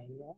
Iya.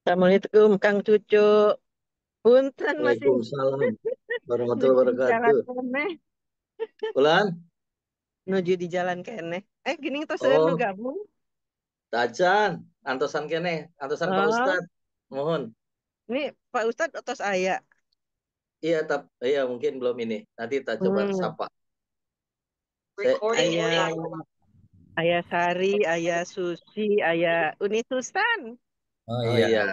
Assalamualaikum Kang Cucu. Punten masih Waalaikumsalam warahmatullahi nuju di jalan wabarakatuh. keneh, Ulan? nuju di jalan keneh. Gini tuh seueur nu Oh, gabung. tajan. Antosan kene, antosan Pak Oh, Ustad. Mohon. ini Pak Ustadz otos aya. Iya, iya mungkin belum ini. Nanti kita coba Hmm, sapa. Saya, Ayah Ayah Sari, Ayah Susi, Ayah Uni Susan. Oh oh iya, iya,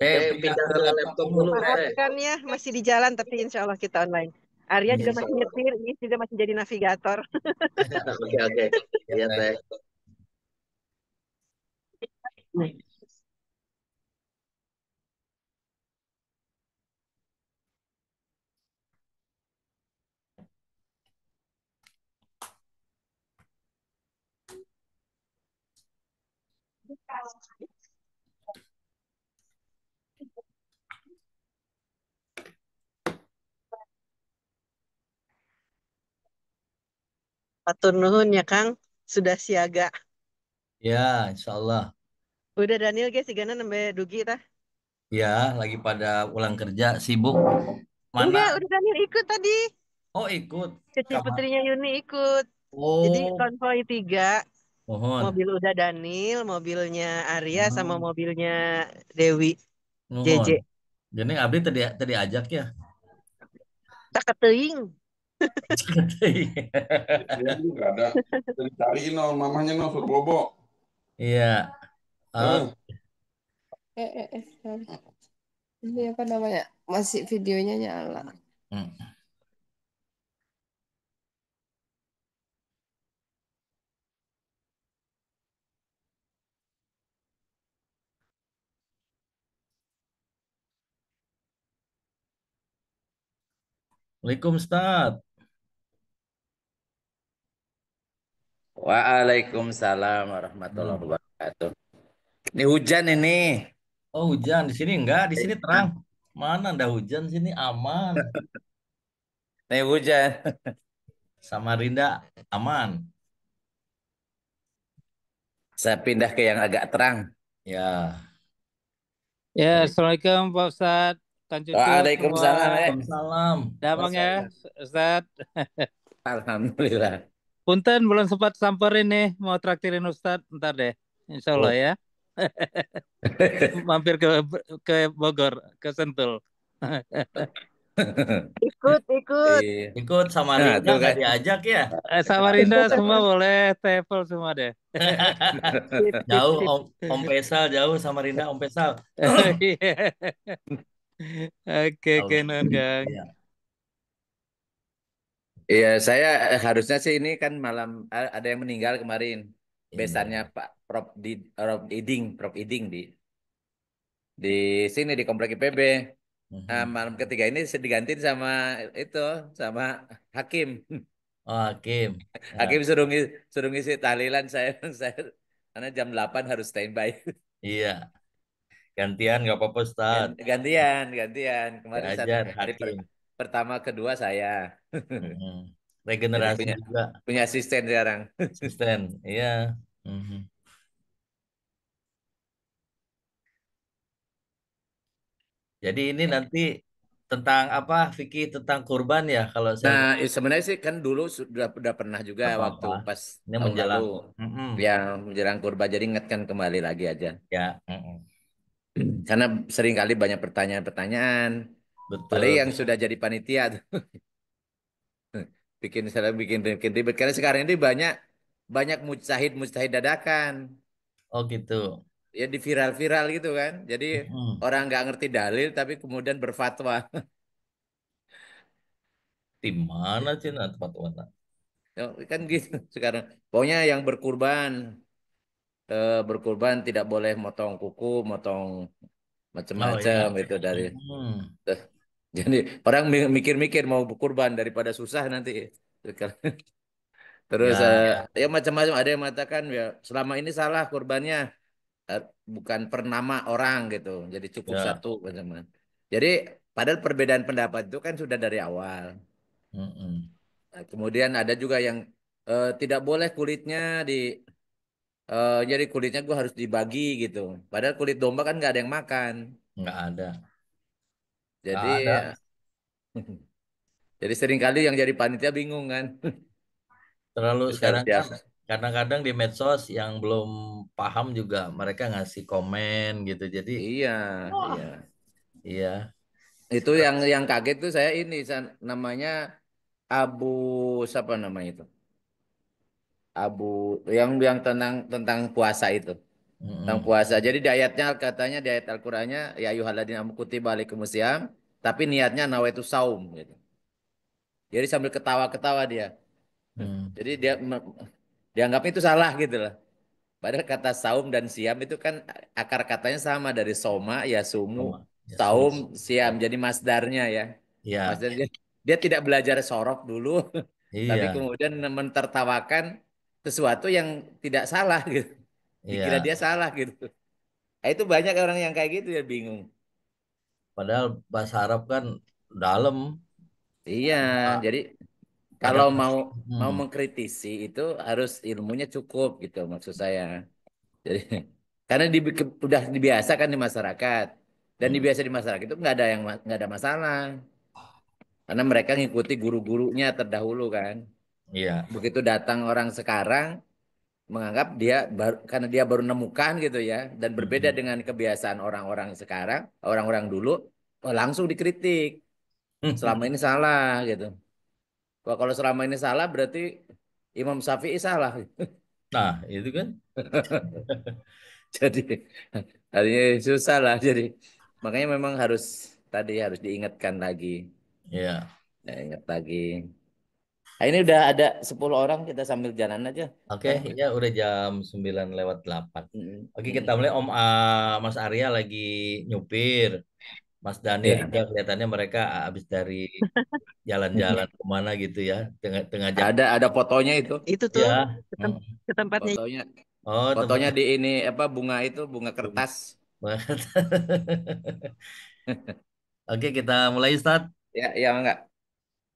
saya saya pindah pindah ke ke laptop laptop dulu. dulu, teh. Maafkan ya masih di jalan tapi insya Allah kita online. Arya juga Insya masih Allah. nyetir, ini juga masih jadi navigator. Oke, oke. Ya, Iya, teh. teh. Atur nuhun ya Kang, sudah siaga. Ya, insya Allah. Udah Daniel guys, sigana nembe dugi tah. Ya, lagi pada pulang kerja, sibuk. Mana? Enggak, udah Daniel ikut tadi. Oh, ikut. Keci Kamar. putrinya Yuni ikut. Jadi Oh, konvoi tiga, mohon. mobil udah Daniel, mobilnya Arya sama Hmm, mobilnya Dewi JJ. mohon. Jadi Abdi tadi tadi ajak ya. Tak keteuing. Dia juga ada. Dicariin no, mamanya no, suruh bobo. Iya. Eh, Oh, Sorry. Ini apa namanya? Masih videonya nyala. hmm. Waalaikumsalam, Ustaz. Waalaikumsalam warahmatullahi Hmm. wabarakatuh. Ini hujan ini. Oh, hujan di sini enggak, di sini terang. Mana ada hujan sini aman. Ini hujan. Samarinda aman. Saya pindah ke yang agak terang. Ya. Ya, Dari Assalamualaikum Pak Ustadz, Kang Cucu semua. Waalaikumsalam. Waalaikumsalam. Damang ya, Waalaikumsalam. Ustadz. Alhamdulillah. Punten belum sempat samperin nih, mau traktirin Ustadz, ntar deh. Insya Allah Oh, ya. Mampir ke Bogor, ke Sentul. Ikut, ikut. Iya. ikut Nah, Samarinda tuh nggak kan. diajak ya? Samarinda semua boleh, travel semua deh. Sip, sip, Jauh sip. Om Pesal jauh sama Rinda Om Pesal. Iya. Oke, non Kang. Iya. Iya, saya harusnya sih ini kan malam ada yang meninggal kemarin. Ini. Besannya Pak Prof Iding di sini di Komplek IPB. Nah, Mhm. malam ketiga ini digantiin sama itu sama Hakim. Oh, Hakim. Ya, Hakim suruh ngisi tahlilan saya saya karena jam 8 harus standby. iya. Gantian nggak apa-apa, Ustaz. Gantian. Kemarin Diajar hari Hakim. pertama kedua saya. Mhm. Jadi Regenerasi punya juga. punya asisten sekarang. Asisten. Iya. Mhm. Jadi ini nanti tentang apa, Vicky, tentang kurban ya kalau saya Nah, lihat. sebenarnya sih kan dulu sudah pernah juga Nggak waktu apa-apa. pas Ini tahun lalu menjelang. Mhm. ya menjelang kurban jadi ingatkan kembali lagi aja. Ya. Mhm. Karena seringkali banyak pertanyaan-pertanyaan. Padahal Betul. yang sudah jadi panitia tuh, bikin ribet karena sekarang ini banyak banyak mujtahid dadakan. Oh gitu. Ya di viral-viral gitu kan. Jadi Mhm. orang nggak ngerti dalil tapi kemudian berfatwa. Di mana sih nah, tempat mana? Ya, kan gitu sekarang. Pokoknya yang berkurban tidak boleh motong kuku, motong Oh iya. macam-macam itu dari. Mhm. Jadi orang mikir-mikir mau berkurban daripada susah nanti. Terus Ya. ya macam-macam ada yang mengatakan ya selama ini salah kurbannya eh, bukan per nama orang gitu. Jadi cukup Ya. satu macam. Jadi padahal perbedaan pendapat itu kan sudah dari awal. Mhm. Nah, kemudian ada juga yang tidak boleh kulitnya jadi kulitnya gua harus dibagi gitu. Padahal kulit domba kan nggak ada yang makan. Nggak ada. Nggak Jadi ada. jadi seringkali yang jadi panitia bingung kan. Terlalu Terus harus sekarang kan siap. kadang-kadang di medsos yang belum paham juga mereka ngasih komen gitu. Jadi Iya, iya. iya. Itu yang kaget tuh saya ini namanya Abu siapa namanya itu? Abu yang tentang puasa itu. Tentang Mm-mm. puasa. Jadi di ayatnya katanya di ayat Al-Qur'annya ya ayyuhalladzina amanu kutiba alaikumusiyam tapi niatnya nawaitu saum gitu. Jadi sambil ketawa-ketawa dia. Hmm. Jadi dianggapnya itu salah gitu loh. Padahal kata saum dan siam itu kan akar katanya sama dari soma ya sumu Sama. Ya, saum semua. siam jadi masdarnya ya. Iya. Masdarnya dia tidak belajar sorof dulu tapi Iya. kemudian mentertawakan sesuatu yang tidak salah gitu. Dikira Iya. dia salah gitu. Nah, itu banyak orang yang kayak gitu ya bingung. Padahal bahasa Arab kan dalam. Iya, Cuma jadi kalau kadang mau hmm, mengkritisi itu harus ilmunya cukup gitu maksud saya. Jadi karena udah dibiasakan di masyarakat dan hmm, dibiasa di masyarakat itu nggak ada masalah karena mereka ngikuti guru-gurunya terdahulu kan. iya. Begitu datang orang sekarang menganggap dia karena dia baru nemukan gitu ya dan berbeda Hmm. dengan kebiasaan orang-orang sekarang, orang-orang dulu oh, langsung dikritik. Selama ini salah gitu. Kalau selama ini salah berarti Imam Syafi'i salah. Nah, itu kan. Jadi artinya susah lah. Jadi makanya memang tadi harus diingatkan lagi. Iya. Ya, ingat lagi. Nah, ini udah ada 10 orang kita sambil jalan aja Oke, sekarang. ya udah jam 9:08. Mm, Oke, kita mm. mulai Mas Arya lagi nyupir. Mas Daniel Ya, juga kelihatannya mereka habis dari jalan-jalan kemana gitu ya, tengah jam. ada fotonya itu. Itu tuh Ya. ke, Mm. ke tempatnya. Fotonya Oh, fotonya tempatnya. di ini apa bunga itu bunga kertas. Oke, kita mulai start. Ya, ya enggak.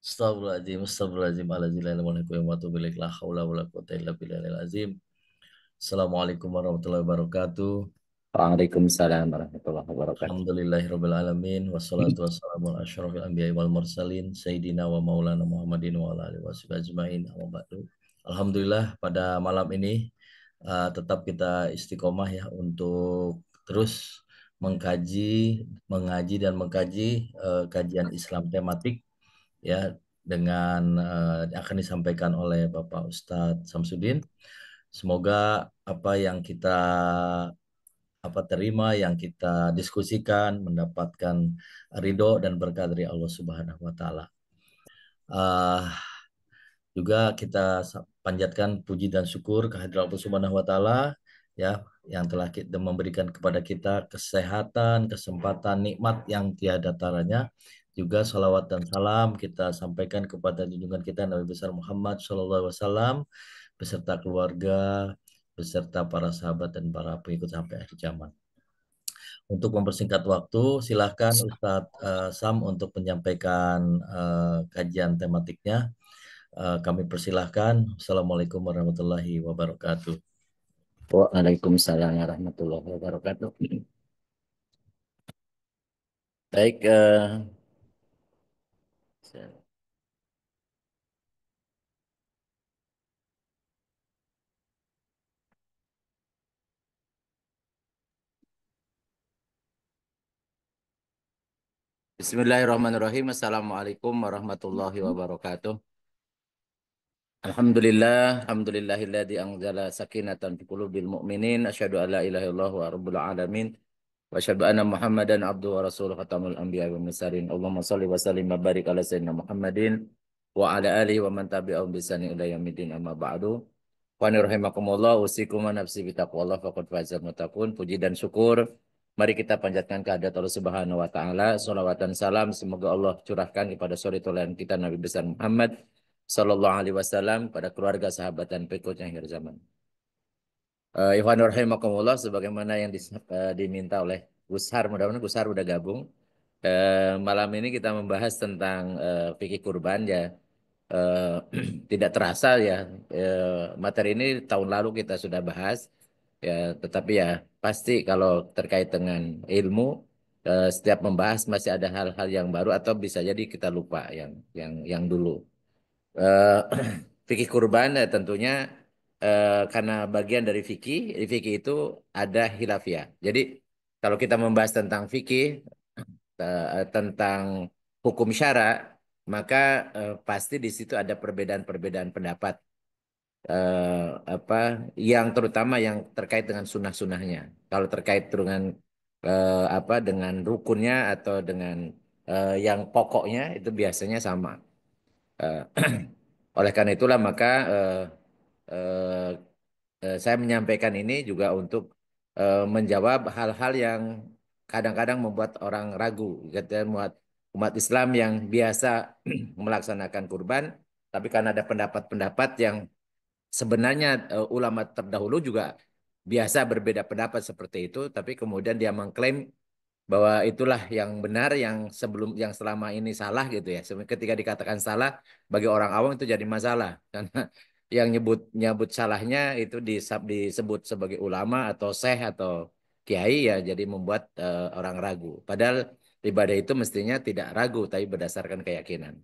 Astagfirullahaladzim, astagfirullahaladzim, aladzim, wa atubu ilaik, la haula wa la quwata illa billahil azim. Assalamualaikum warahmatullahi wabarakatuh. Waalaikumsalam warahmatullahi wabarakatuh. Alhamdulillahirabbil alamin, wassalatu wassalamu ala asyrofil anbiya'i wal mursalin, sayyidina wa maulana Muhammadin wa ala alihi washabihi ajmain. Amma ba'du. Alhamdulillah pada malam ini tetap kita istiqomah ya untuk terus mengkaji, mengaji dan mengkaji kajian Islam tematik ya dengan akan disampaikan oleh Bapak Ustadz Samsudin. Semoga apa yang kita terima, yang kita diskusikan, mendapatkan ridho dan berkat dari Allah Subhanahu wa taala. Juga kita panjatkan puji dan syukur kehadirat Allah Subhanahu wa taala ya, yang telah memberikan kepada kita kesehatan, kesempatan, nikmat yang tiada taranya. Juga salawat dan salam kita sampaikan kepada junjungan kita Nabi besar Muhammad SAW beserta keluarga, beserta para sahabat dan para pengikut sampai akhir zaman. Untuk mempersingkat waktu, silahkan Ustadz Sam untuk menyampaikan kajian tematiknya. Kami persilahkan. Assalamualaikum warahmatullahi wabarakatuh. Waalaikumsalam warahmatullahi wabarakatuh. Baik, Bismillahirrahmanirrahim. Assalamualaikum warahmatullahi wabarakatuh. Alhamdulillahilladzi anzala sakinatan fi qulubil mu'minin. Asyhadu an la ilaha illallah wa rabbul alamin. Wa asyhadu anna Muhammadan abduhu wa rasuluhu khatamul anbiya wa mursalin. Allahumma shalli wa sallim wa barik ala sayyidina Muhammadin wa ala alihi wa man tabi'ahum bi ihsanin ila yaumil amma ba'du. Wa rahimakumullah usikum wa nafsi bi taqwallah faqad fazal muttaqun. Puji dan syukur mari kita panjatkan kehadirat Allah Subhanahu wa taala. Shalawat dan salam semoga Allah curahkan kepada suri teladan kita Nabi besar Muhammad sallallahu alaihi wasallam, pada keluarga, sahabat dan pengikutnya akhir zaman. Ikhwan rahimakumullah, sebagaimana yang diminta oleh Gushar, mudah-mudahan Gushar udah gabung. Malam ini kita membahas tentang fikih kurban ya. Tidak terasa ya, materi ini tahun lalu kita sudah bahas ya, tetapi ya pasti kalau terkait dengan ilmu setiap membahas masih ada hal-hal yang baru atau bisa jadi kita lupa yang dulu. Fikih kurban tentunya karena bagian dari fikih, di fikih itu ada khilafiyah. Jadi kalau kita membahas tentang fikih, tentang hukum syara, maka pasti di situ ada perbedaan-perbedaan pendapat. Apa yang terutama yang terkait dengan sunnah-sunnahnya. Kalau terkait dengan dengan rukunnya atau dengan yang pokoknya itu biasanya sama. Oleh karena itulah maka saya menyampaikan ini juga untuk menjawab hal-hal yang kadang-kadang membuat orang ragu. Umat Islam yang biasa melaksanakan kurban, tapi karena ada pendapat-pendapat yang sebenarnya ulama terdahulu juga biasa berbeda pendapat seperti itu, tapi kemudian dia mengklaim bahwa itulah yang benar, yang selama ini salah gitu ya. Ketika dikatakan salah bagi orang awam itu jadi masalah karena yang nyebut salahnya itu disebut sebagai ulama atau syekh atau kiai ya, jadi membuat orang ragu. Padahal ibadah itu mestinya tidak ragu tapi berdasarkan keyakinan.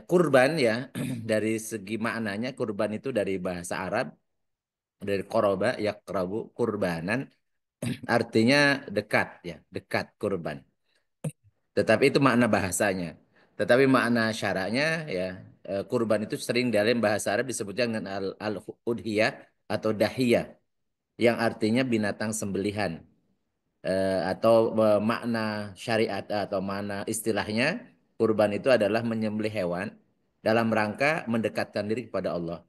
Kurban ya dari segi maknanya, kurban itu dari bahasa Arab, dari qoroba yakrabu kurbanan, artinya dekat ya, dekat kurban. Tetapi itu makna bahasanya. Tetapi makna syara'nya ya, kurban itu sering dalam bahasa Arab disebutnya dengan al-udhiyah atau dahiyah, yang artinya binatang sembelihan. Atau makna syariat atau makna istilahnya, kurban itu adalah menyembelih hewan dalam rangka mendekatkan diri kepada Allah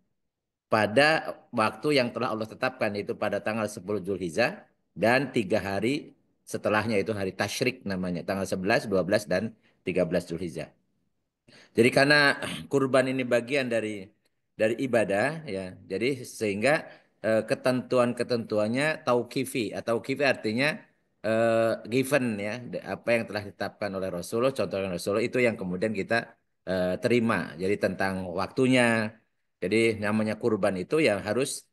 pada waktu yang telah Allah tetapkan, yaitu pada tanggal 10 Zulhijjah dan 3 hari setelahnya, itu hari tasyrik namanya, tanggal 11, 12, dan 13 Zulhijjah. Jadi karena kurban ini bagian dari ibadah ya, jadi sehingga ketentuan-ketentuannya tauqifi. Tauqifi artinya given ya, apa yang telah ditetapkan oleh Rasulullah, contohnya Rasulullah itu yang kemudian kita terima. Jadi tentang waktunya. Jadi namanya kurban itu yang harus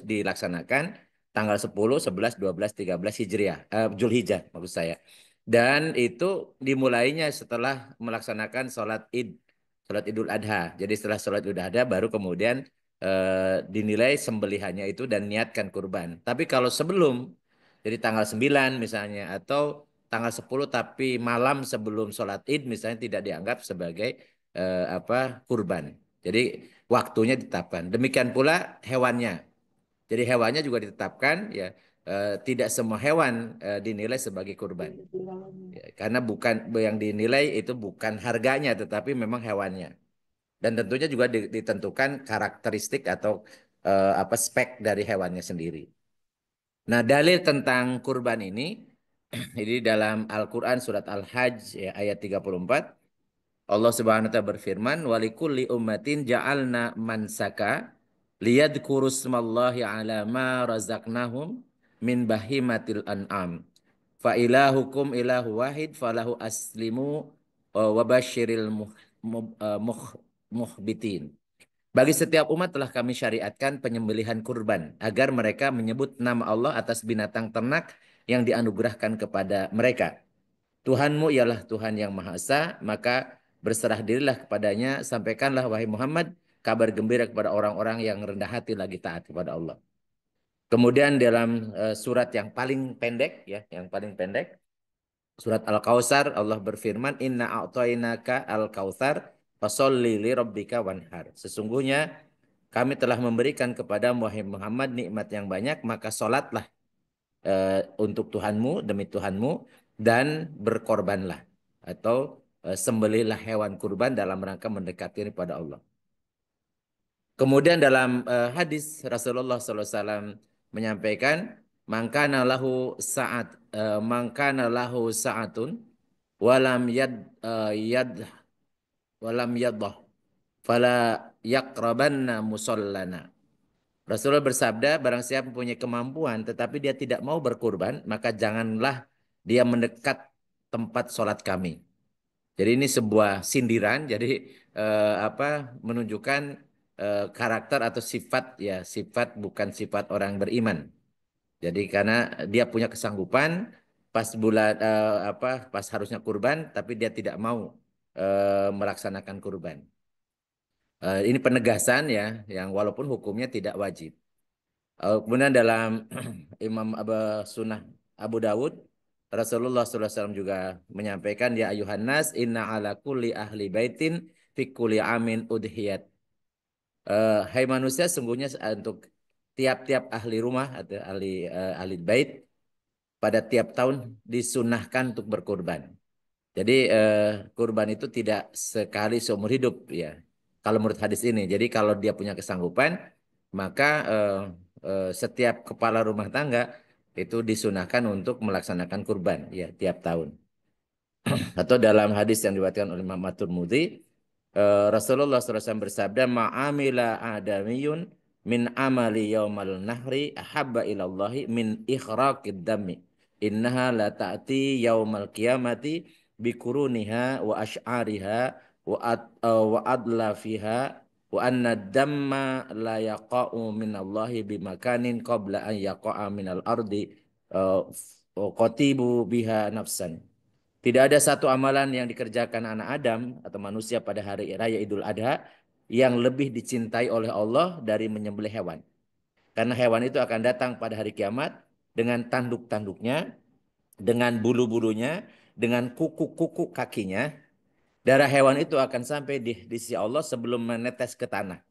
dilaksanakan tanggal 10, 11, 12, 13 Hijriah, Zulhijjah maksud saya. Dan itu dimulainya setelah melaksanakan sholat Idul Adha. Jadi setelah sholat Idul Adha baru kemudian dinilai sembelihannya itu dan niatkan kurban. Tapi kalau sebelum, jadi tanggal 9 misalnya atau tanggal 10 tapi malam sebelum sholat Id misalnya, tidak dianggap sebagai kurban. Jadi waktunya ditetapkan. Demikian pula hewannya. Jadi hewannya juga ditetapkan ya. tidak semua hewan dinilai sebagai kurban. Ya, karena bukan yang dinilai itu bukan harganya, tetapi memang hewannya. Dan tentunya juga ditentukan karakteristik atau apa spek dari hewannya sendiri. Nah, dalil tentang kurban ini dalam Al-Qur'an surat Al-Hajj ya, ayat 34. Allah Subhanahu wa taala berfirman, "Walikulli ummatin ja'alna mansaka liyadhkuru smallahi 'ala ma razaqnahum min bahimatil an'am. Fa ilahukum ilahu wahid falahu aslimu wa basyiril muhbitin." Bagi setiap umat telah kami syariatkan penyembelihan kurban agar mereka menyebut nama Allah atas binatang ternak yang dianugerahkan kepada mereka. Tuhanmu ialah Tuhan yang Maha Esa, maka berserah dirilah kepadanya, sampaikanlah wahai Muhammad kabar gembira kepada orang-orang yang rendah hati lagi taat kepada Allah. Kemudian dalam surat yang paling pendek ya, yang paling pendek, surat Al-Kautsar, Allah berfirman, "Inna a'tainaka al-kautsar fasholli li rabbika wanhar." Sesungguhnya kami telah memberikan kepada wahai Muhammad nikmat yang banyak, maka sholatlah untuk Tuhanmu, demi Tuhanmu, dan berkorbanlah atau sembelihlah hewan kurban dalam rangka mendekati kepada Allah. Kemudian dalam hadis Rasulullah SAW menyampaikan, mangkana lahu sa'atun walam yadah fala yaqrabanna musallana. Rasulullah bersabda, barang siapa mempunyai kemampuan tetapi dia tidak mau berkurban, maka janganlah dia mendekat tempat sholat kami. Jadi ini sebuah sindiran, jadi menunjukkan karakter atau sifat ya, sifat bukan sifat orang beriman. Jadi karena dia punya kesanggupan pas bulan pas harusnya kurban, tapi dia tidak mau melaksanakan kurban. Ini penegasan ya, yang walaupun hukumnya tidak wajib. Kemudian dalam Imam Sunnah Abu Dawud, Rasulullah SAW juga menyampaikan, ya ayuhan nas inna ala kulli ahli baitin fi kulli amin udhiyat. Hai manusia, sungguhnya untuk tiap-tiap ahli rumah atau ahli bait pada tiap tahun disunahkan untuk berkurban. Jadi kurban itu tidak sekali seumur hidup ya. Kalau menurut hadis ini, jadi kalau dia punya kesanggupan, maka setiap kepala rumah tangga itu disunahkan untuk melaksanakan kurban ya tiap tahun. Atau dalam hadis yang diriwayatkan oleh Imam At-Tirmidzi, Rasulullah SAW bersabda, ma'amila adamiyun min amali yaumal nahri ahabba ilallahi min ikhraqid dami. Innaha la ta'ti yaumal qiyamati bikuruniha wa ash'ariha wa adlafiha wa anna damma la yaqa'u minallahi bimakanin qabla an yaqa'a minal ardi qatibu biha nafsan. Tidak ada satu amalan yang dikerjakan anak Adam atau manusia pada hari raya Idul Adha yang lebih dicintai oleh Allah dari menyembelih hewan. Karena hewan itu akan datang pada hari kiamat dengan tanduk-tanduknya, dengan bulu-bulunya, dengan kuku-kuku kakinya. Darah hewan itu akan sampai di sisi Allah sebelum menetes ke tanah.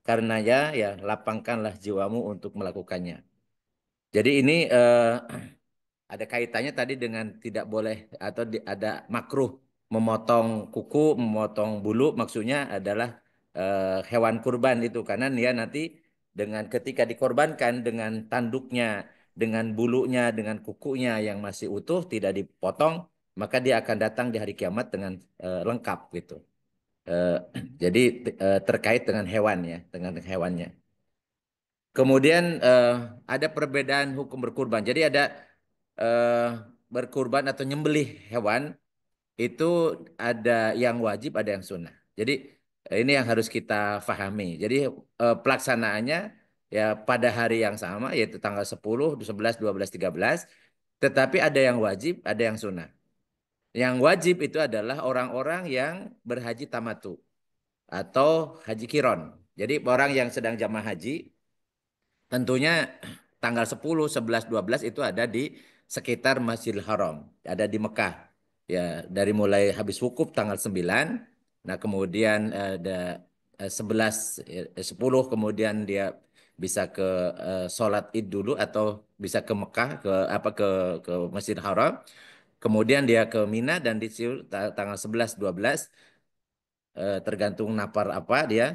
Karena ya lapangkanlah jiwamu untuk melakukannya. Jadi ini ada kaitannya tadi dengan tidak boleh atau ada makruh memotong kuku, memotong bulu, maksudnya adalah hewan kurban itu karena dia nanti dengan ketika dikorbankan dengan tanduknya, dengan bulunya, dengan kukunya yang masih utuh tidak dipotong, maka dia akan datang di hari kiamat dengan lengkap gitu. Jadi terkait dengan hewan ya, dengan hewannya. Kemudian ada perbedaan hukum berkurban. Jadi ada berkurban atau nyembelih hewan itu ada yang wajib, ada yang sunnah. Jadi ini yang harus kita pahami. Jadi pelaksanaannya ya pada hari yang sama yaitu tanggal 10, 11, 12, 13. Tetapi ada yang wajib, ada yang sunnah. Yang wajib itu adalah orang-orang yang berhaji tamatu atau haji kiron. Jadi orang yang sedang jamaah haji tentunya tanggal 10, 11, 12 itu ada di sekitar Masjidil Haram, ada di Mekah. Ya, dari mulai habis wukuf tanggal 9, nah kemudian ada 11, 10 kemudian dia bisa ke sholat Id dulu atau bisa ke Mekah ke Masjidil Haram. Kemudian dia ke Mina dan di situ tanggal 11 12 tergantung nafar apa dia.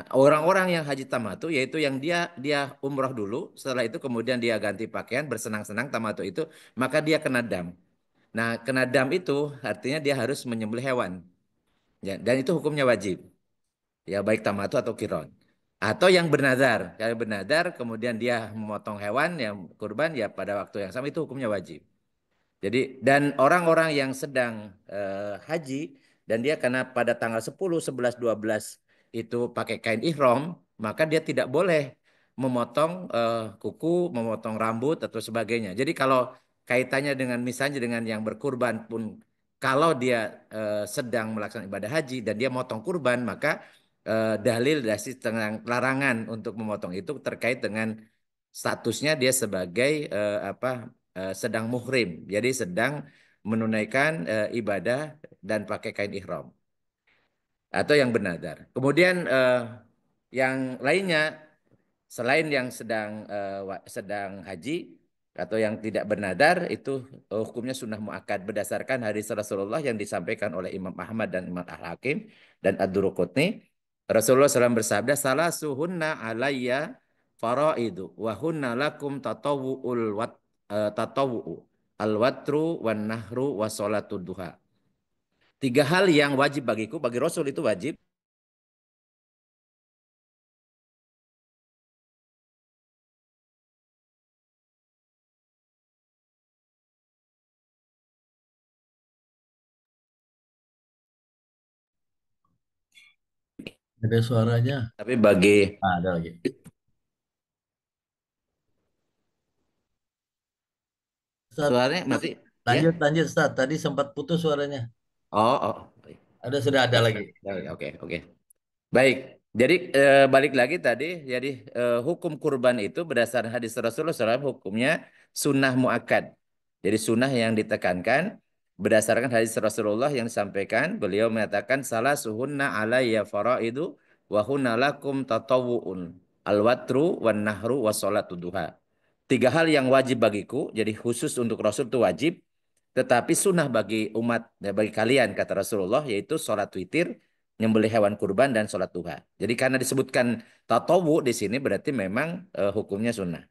Orang-orang yang haji tamattu yaitu yang dia umroh dulu, setelah itu kemudian dia ganti pakaian bersenang-senang tamattu itu, maka dia kena dam. Nah, kena dam itu artinya dia harus menyembelih hewan. Ya, dan itu hukumnya wajib. Ya, baik tamattu atau kiron. Atau yang bernazar. Kalau bernazar kemudian dia memotong hewan yang kurban ya pada waktu yang sama itu hukumnya wajib. Jadi dan orang-orang yang sedang haji dan dia karena pada tanggal 10, 11, 12 itu pakai kain ihram, maka dia tidak boleh memotong kuku, memotong rambut atau sebagainya. Jadi kalau kaitannya dengan misalnya dengan yang berkurban pun kalau dia sedang melaksanakan ibadah haji dan dia motong kurban, maka dalil dari tentang larangan untuk memotong itu terkait dengan statusnya dia sebagai sedang muhrim. Jadi sedang menunaikan ibadah dan pakai kain ihram atau yang bernadar. Kemudian yang lainnya selain yang sedang haji atau yang tidak bernadar itu hukumnya sunnah muakkad berdasarkan hadis Rasulullah yang disampaikan oleh Imam Ahmad dan Imam Al-Hakim dan Ad-Duruqutni. Rasulullah SAW bersabda, salah suhunna alayya faraidu wa hunna lakum tatawu'u al-watru wan nahru wa sholatud duha. 3 hal yang wajib bagiku, bagi Rasul itu wajib. Ada suaranya. Tapi bagi Ada lagi. Ustaz, suaranya masih ya. lanjut Ustaz. Tadi sempat putus suaranya. Oh. Sudah ada lagi. Oke. Baik. Jadi balik lagi tadi, jadi hukum kurban itu berdasarkan hadis Rasulullah SAW hukumnya sunnah muakkad. Jadi sunnah yang ditekankan berdasarkan hadis Rasulullah yang disampaikan, beliau mengatakan salah suhunna alayya faraidu wa hunna lakum tatawu'un al-watru wan nahru wa sholatud duha. 3 hal yang wajib bagiku, jadi khusus untuk Rasul itu wajib, tetapi sunnah bagi umat, ya, bagi kalian kata Rasulullah yaitu sholat witir, nyembelih hewan kurban dan sholat duha. Jadi karena disebutkan tatawu di sini berarti memang hukumnya sunnah.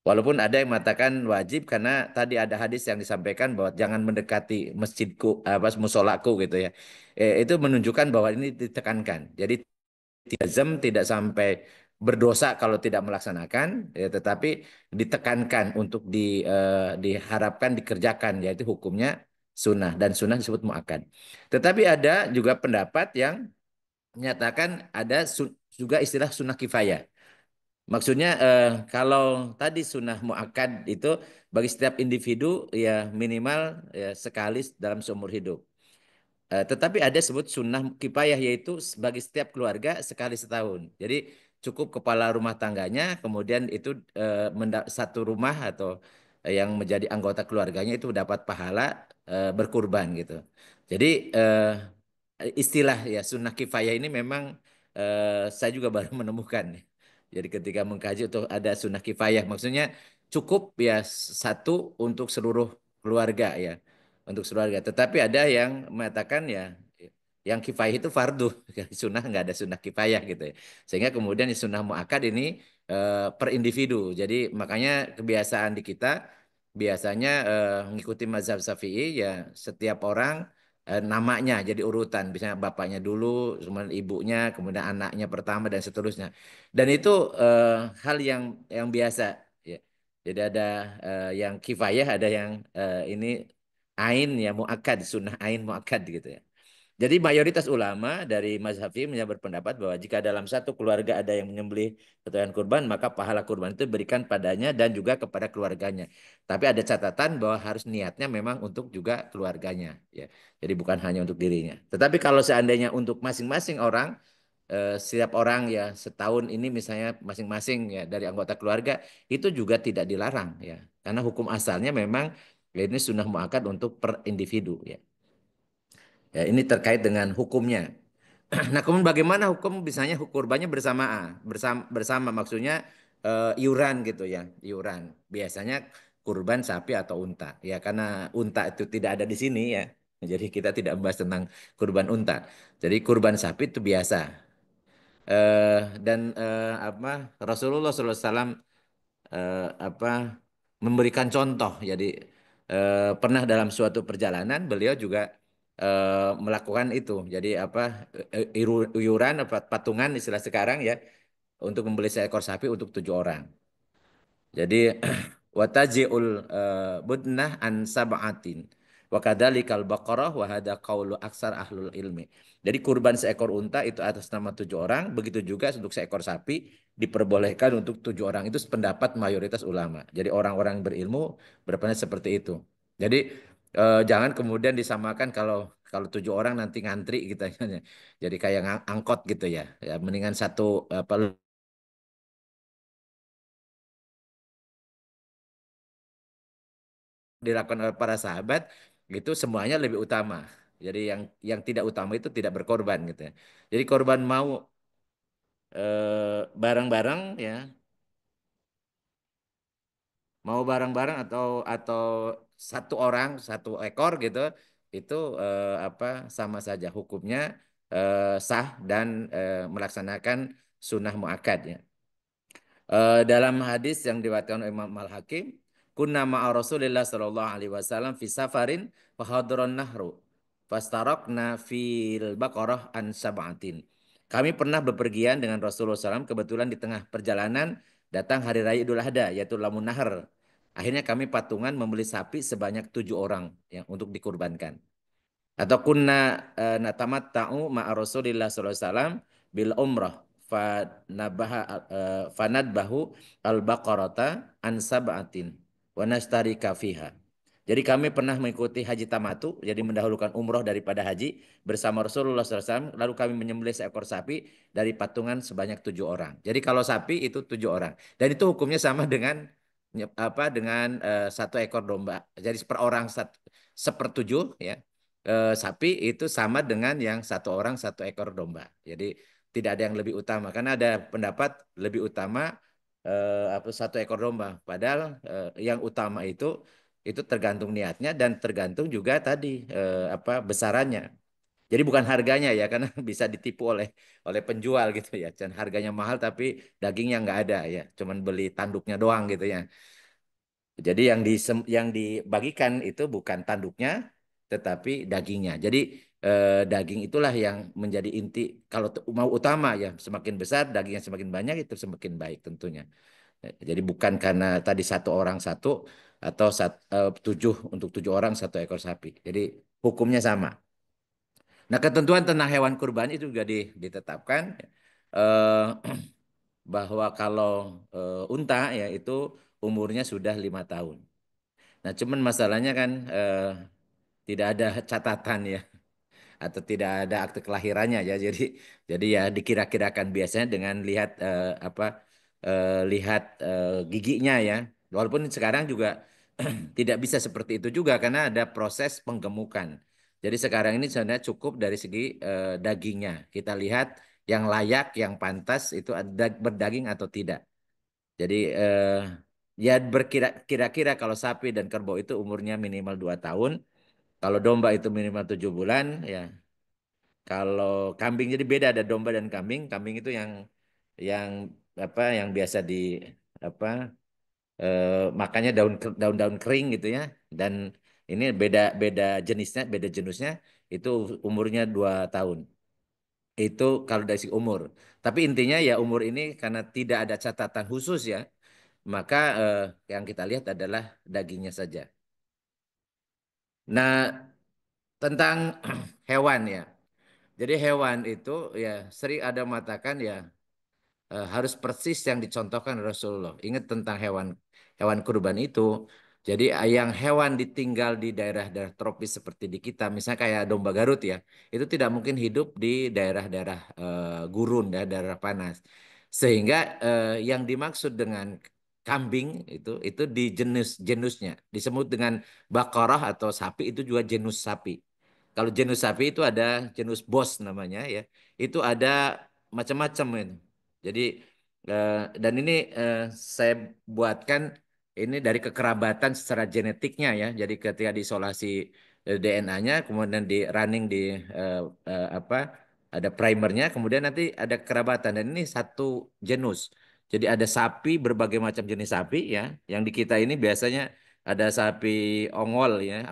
Walaupun ada yang mengatakan wajib karena tadi ada hadis yang disampaikan bahwa jangan mendekati masjidku, musolaku gitu ya. Itu menunjukkan bahwa ini ditekankan. Jadi tidak zam, tidak sampai berdosa kalau tidak melaksanakan, ya, tetapi ditekankan untuk diharapkan dikerjakan, yaitu hukumnya sunnah dan sunnah disebut muakkad. Tetapi ada juga pendapat yang menyatakan ada juga istilah sunnah kifayah. Maksudnya kalau tadi sunnah muakkad itu bagi setiap individu ya minimal ya, sekali dalam seumur hidup. Tetapi ada sebut sunnah kifayah yaitu bagi setiap keluarga sekali setahun. Jadi cukup kepala rumah tangganya, kemudian itu satu rumah atau yang menjadi anggota keluarganya itu dapat pahala berkurban gitu. Jadi istilah ya sunnah kifayah ini memang saya juga baru menemukan. Jadi ketika mengkaji itu ada sunnah kifayah, maksudnya cukup ya satu untuk seluruh keluarga ya, untuk keluarga. Tetapi ada yang mengatakan ya, yang kifayah itu fardu, sunnah nggak ada sunnah kifayah gitu ya. Sehingga kemudian sunnah muakkad ini per individu. Jadi makanya kebiasaan di kita biasanya mengikuti mazhab Syafi'i ya setiap orang namanya jadi urutan, misalnya bapaknya dulu, kemudian ibunya, kemudian anaknya pertama dan seterusnya. Dan itu hal yang biasa ya. Jadi ada yang kifayah, ada yang ini ain ya muakkad, sunnah ain muakkad gitu ya. Jadi mayoritas ulama dari mazhab Syafi'i berpendapat bahwa jika dalam satu keluarga ada yang menyembelih hewan kurban, maka pahala kurban itu diberikan padanya dan juga kepada keluarganya. Tapi ada catatan bahwa harus niatnya memang untuk juga keluarganya, ya. Jadi bukan hanya untuk dirinya. Tetapi kalau seandainya untuk masing-masing orang, setiap orang ya setahun ini misalnya masing-masing ya dari anggota keluarga itu juga tidak dilarang, ya. Karena hukum asalnya memang ya, ini sunnah muakkad untuk per individu, ya. Ya, ini terkait dengan hukumnya. Nah, kemudian bagaimana hukum misalnya kurbannya bersama, bersama maksudnya iuran gitu ya, iuran. Biasanya kurban sapi atau unta. Ya karena unta itu tidak ada di sini ya. Jadi kita tidak membahas tentang kurban unta. Jadi kurban sapi itu biasa. Dan apa Rasulullah SAW apa memberikan contoh. Jadi pernah dalam suatu perjalanan beliau juga melakukan itu. Jadi apa iuran apa patungan istilah sekarang ya untuk membeli seekor sapi untuk 7 orang. Jadi wataji'ul budnah an sab'atin. Wa kadzalikal baqarah wa hada qaulu aksar ahlul ilmi. Jadi kurban seekor unta itu atas nama 7 orang, begitu juga untuk seekor sapi diperbolehkan untuk 7 orang. Itu pendapat mayoritas ulama. Jadi orang-orang berilmu berpendapat seperti itu. Jadi jangan kemudian disamakan kalau 7 orang nanti ngantri gitu ya. Jadi kayak angkot gitu ya. Ya mendingan satu apa dilakukan oleh para sahabat itu semuanya lebih utama. Jadi yang tidak utama itu tidak berkorban gitu ya. Jadi korban mau bareng-bareng ya, mau bareng-bareng atau satu orang satu ekor gitu, itu apa sama saja hukumnya sah dan melaksanakan sunnah muakkad ya. Dalam hadis yang diriwayatkan oleh Imam Al-Hakim, kunna ma'a Rasulillah sallallahu alaihi wasallam fi safarin fahadran nahru fastarakna fil baqarah an sab'atin. Kami pernah bepergian dengan Rasulullah SAW, kebetulan di tengah perjalanan datang hari raya Idul Adha yaitu Lamun Nahar. Akhirnya kami patungan membeli sapi sebanyak 7 orang yang untuk dikurbankan. Atau kunna natamatta'u ma'a Rasulillah sallallahu alaihi wasallam bil umrah fanadbahu al-baqarata an sab'atin wa nashtarika fiha. Jadi kami pernah mengikuti haji tamatu, jadi mendahulukan umroh daripada haji bersama Rasulullah SAW. Lalu kami menyembelih seekor sapi dari patungan sebanyak 7 orang. Jadi kalau sapi itu 7 orang, dan itu hukumnya sama dengan apa dengan satu ekor domba. Jadi per orang sepertujuh ya. Sapi itu sama dengan yang satu orang satu ekor domba. Jadi tidak ada yang lebih utama karena ada pendapat lebih utama apa satu ekor domba. Padahal yang utama itu tergantung niatnya dan tergantung juga tadi apa besarannya. Jadi bukan harganya ya karena bisa ditipu oleh penjual gitu ya. Dan harganya mahal tapi dagingnya nggak ada ya. Cuman beli tanduknya doang gitu ya. Jadi yang dibagikan itu bukan tanduknya, tetapi dagingnya. Jadi daging itulah yang menjadi inti. Kalau mau utama ya, semakin besar dagingnya semakin banyak itu semakin baik tentunya. Jadi bukan karena tadi satu orang satu atau 7 untuk 7 orang satu ekor sapi. Jadi hukumnya sama. Nah ketentuan tentang hewan kurban itu juga ditetapkan eh, bahwa kalau unta ya itu umurnya sudah 5 tahun. Nah, cuman masalahnya kan tidak ada catatan ya atau tidak ada akte kelahirannya ya. Jadi ya dikira-kirakan biasanya dengan lihat apa lihat giginya ya. Walaupun sekarang juga tidak bisa seperti itu juga karena ada proses penggemukan. Jadi sekarang ini sebenarnya cukup dari segi dagingnya. Kita lihat yang layak, yang pantas itu ada berdaging atau tidak. Jadi ya kira-kira kalau sapi dan kerbau itu umurnya minimal 2 tahun. Kalau domba itu minimal 7 bulan. Ya. Kalau kambing jadi beda ada domba dan kambing. Kambing itu yang apa yang biasa di apa makannya daun-daun kering gitu ya. Dan ini beda jenisnya itu umurnya 2 tahun. Itu kalau dari segi umur. Tapi intinya ya umur ini karena tidak ada catatan khusus ya. Maka yang kita lihat adalah dagingnya saja. Nah, tentang hewan ya. Jadi hewan itu ya sering ada mengatakan ya harus persis yang dicontohkan Rasulullah. Ingat tentang hewan hewan kurban itu. Jadi yang hewan ditinggal di daerah-daerah tropis seperti di kita, misalnya kayak domba Garut ya, itu tidak mungkin hidup di daerah-daerah gurun, daerah panas. Sehingga yang dimaksud dengan kambing itu di genusnya disebut dengan bakarah atau sapi itu juga genus sapi. Kalau genus sapi itu ada genus bos namanya ya, itu ada macam-macam itu. Jadi Dan ini saya buatkan ini dari kekerabatan secara genetiknya ya. Jadi ketika diisolasi DNA-nya, kemudian di running di apa ada primernya, kemudian nanti ada kekerabatan dan ini satu genus. Jadi ada sapi berbagai macam jenis sapi ya. Yang di kita ini biasanya ada sapi Ongol ya,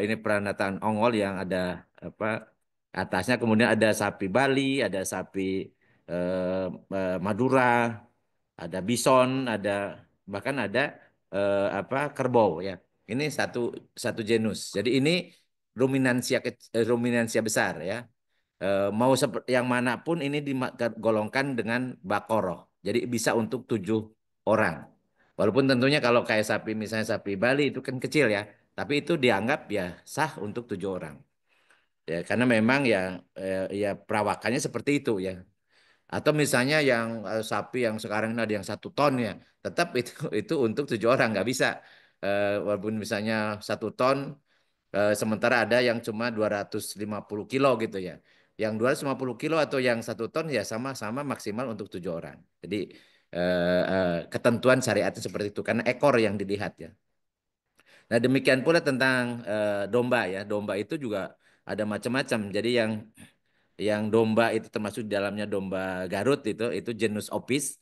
ini peranatan Ongol yang ada apa atasnya, kemudian ada sapi Bali, ada sapi Madura, ada bison, ada bahkan ada kerbau ya. Ini satu satu genus. Jadi ini ruminansia besar ya. Mau yang manapun ini digolongkan dengan bakoroh. Jadi bisa untuk 7 orang. Walaupun tentunya kalau kayak sapi misalnya sapi Bali itu kan kecil ya. Tapi itu dianggap ya sah untuk 7 orang. Ya, karena memang ya perawakannya seperti itu ya. Atau misalnya yang sapi yang sekarang ini ada yang 1 ton ya, tetap itu untuk 7 orang nggak bisa. Walaupun misalnya 1 ton, sementara ada yang cuma 250 kilo gitu ya. Yang 250 kilo atau yang 1 ton ya sama-sama maksimal untuk 7 orang. Jadi ketentuan syariatnya seperti itu karena ekor yang dilihat ya. Nah demikian pula tentang domba ya. Domba itu juga ada macam-macam. Jadi yang domba itu termasuk di dalamnya domba Garut itu genus Opis.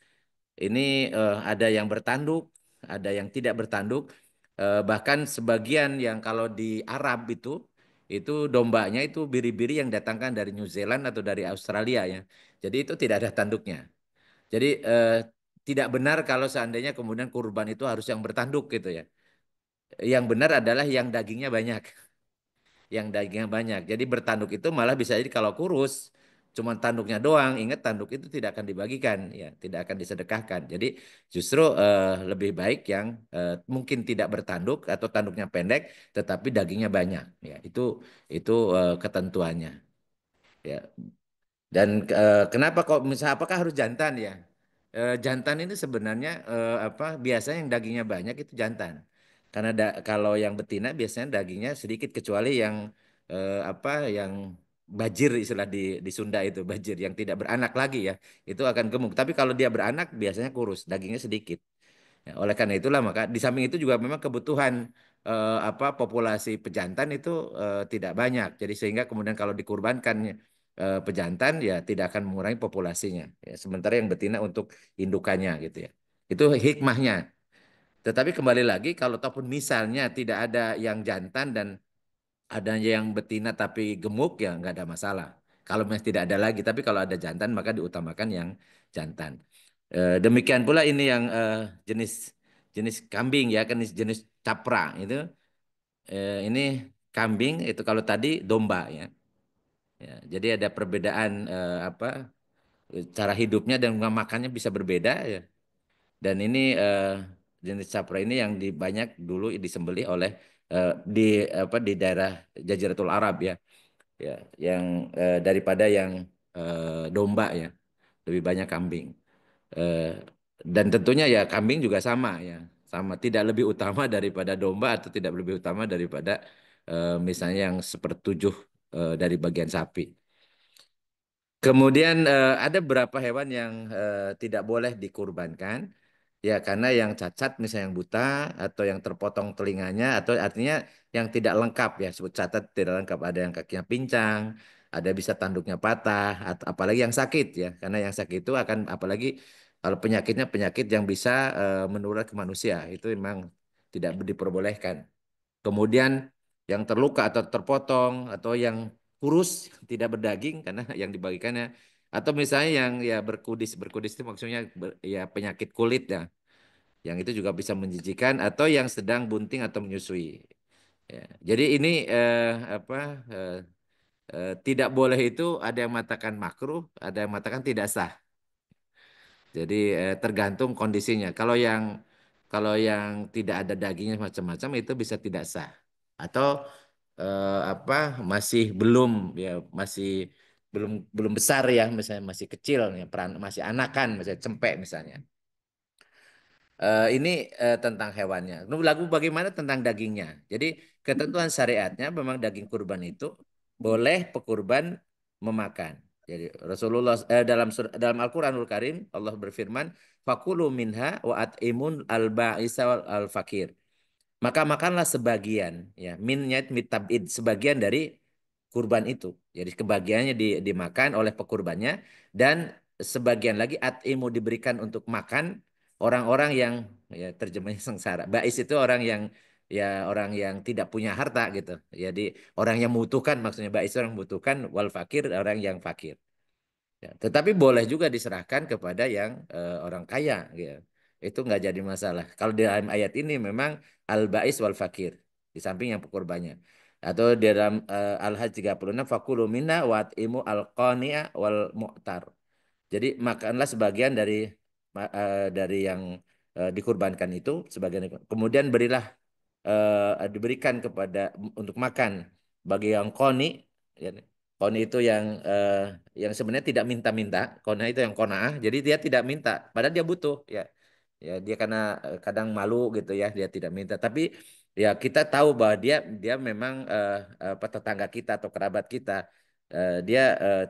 Ini ada yang bertanduk, ada yang tidak bertanduk. Bahkan sebagian yang kalau di Arab itu dombanya itu biri-biri yang datangkan dari New Zealand atau dari Australia ya. Jadi itu tidak ada tanduknya. Jadi tidak benar kalau seandainya kemudian kurban itu harus yang bertanduk gitu ya. Yang benar adalah yang dagingnya banyak. Yang dagingnya banyak. Jadi bertanduk itu malah bisa jadi kalau kurus, cuma tanduknya doang, ingat tanduk itu tidak akan dibagikan, ya, tidak akan disedekahkan. Jadi justru lebih baik yang mungkin tidak bertanduk atau tanduknya pendek, tetapi dagingnya banyak. Ya, itu ketentuannya. Ya, dan kenapa kok misalnya apakah harus jantan ya? Jantan ini sebenarnya biasanya yang dagingnya banyak itu jantan. Karena kalau yang betina biasanya dagingnya sedikit kecuali yang yang bajir istilah di Sunda itu bajir yang tidak beranak lagi ya. Itu akan gemuk. Tapi kalau dia beranak biasanya kurus, dagingnya sedikit. Ya, oleh karena itulah maka di samping itu juga memang kebutuhan populasi pejantan itu tidak banyak. Jadi sehingga kemudian kalau dikurbankan pejantan ya tidak akan mengurangi populasinya. Ya, sementara yang betina untuk indukannya gitu ya. Itu hikmahnya. Tetapi kembali lagi kalau ataupun misalnya tidak ada yang jantan dan ada yang betina tapi gemuk ya nggak ada masalah. Kalau memang tidak ada lagi, tapi kalau ada jantan maka diutamakan yang jantan. Demikian pula ini yang jenis jenis kambing ya, kan jenis capra itu. Ini kambing itu kalau tadi domba ya. Ya, jadi ada perbedaan cara hidupnya dan makannya bisa berbeda ya. Dan ini jenis capra ini yang banyak dulu disembelih oleh di daerah Jaziratul Arab ya. Ya, yang daripada yang domba ya. Lebih banyak kambing. Eh, dan tentunya ya kambing juga sama ya. Sama tidak lebih utama daripada domba atau tidak lebih utama daripada misalnya yang sepertujuh dari bagian sapi. Kemudian ada beberapa hewan yang tidak boleh dikurbankan. Ya karena yang cacat misalnya yang buta atau yang terpotong telinganya atau artinya yang tidak lengkap ya sebut cacat tidak lengkap ada yang kakinya pincang, ada bisa tanduknya patah atau apalagi yang sakit ya karena yang sakit itu akan apalagi kalau penyakitnya penyakit yang bisa menular ke manusia itu memang tidak diperbolehkan. Kemudian yang terluka atau terpotong atau yang kurus tidak berdaging karena yang dibagikannya atau misalnya yang ya berkudis berkudis itu maksudnya ya penyakit kulit ya yang itu juga bisa menjijikan atau yang sedang bunting atau menyusui. Ya. Jadi ini eh, tidak boleh itu ada yang mengatakan makruh, ada yang mengatakan tidak sah. Jadi tergantung kondisinya. Kalau yang tidak ada dagingnya macam-macam itu bisa tidak sah. Atau masih belum ya masih belum belum besar ya misalnya masih kecil ya masih anakan misalnya cempek misalnya. Ini tentang hewannya. Lalu bagaimana tentang dagingnya? Jadi ketentuan syariatnya memang daging kurban itu boleh pekurban memakan. Jadi dalam Al-Qur'anul Karim Allah berfirman, "Fakulu minha wa at'imun al-ba'isa wal al-fakir." Maka makanlah sebagian, ya, minnya mit tab'id, sebagian dari kurban itu. Jadi kebagiannya dimakan oleh pekurbannya dan sebagian lagi at'imu diberikan untuk makan orang-orang yang, ya, terjemahnya sengsara. Ba'is itu orang yang, ya, orang yang tidak punya harta gitu. Jadi orang yang membutuhkan, maksudnya ba'is orang membutuhkan, wal fakir orang yang fakir. Ya, tetapi boleh juga diserahkan kepada yang orang kaya, gitu. Itu nggak jadi masalah. Kalau di dalam ayat ini memang al-ba'is wal fakir di samping yang pekurbannya. Atau di dalam Al-Hajj 36 fakulu minna wa at'imu al-qani'a wal mu'tar. Jadi makanlah sebagian dari yang dikurbankan itu sebagian. Kemudian berilah diberikan kepada untuk makan bagi yang koni, ya. Koni itu yang sebenarnya tidak minta-minta, kona itu yang kona'ah, jadi dia tidak minta, padahal dia butuh, ya. Ya dia karena kadang malu gitu ya, dia tidak minta. Tapi ya kita tahu bahwa dia memang tetangga kita atau kerabat kita, dia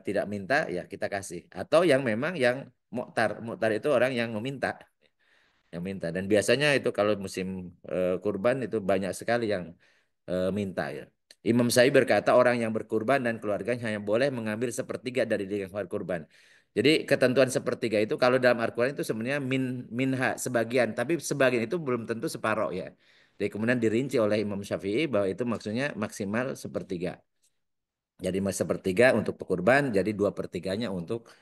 tidak minta, ya kita kasih. Atau yang memang yang mu'tar, mu'tar itu orang yang meminta, yang minta. Dan biasanya itu kalau musim kurban itu banyak sekali yang minta, ya. Imam Syafi'i berkata orang yang berkurban dan keluarganya hanya boleh mengambil sepertiga dari hewan kurban. Jadi ketentuan sepertiga itu kalau dalam Al-Quran itu sebenarnya minha sebagian, tapi sebagian itu belum tentu separoh, ya. Jadi kemudian dirinci oleh Imam Syafi'i bahwa itu maksudnya maksimal sepertiga. Jadi sepertiga untuk pekurban, jadi 2/3-nya untuk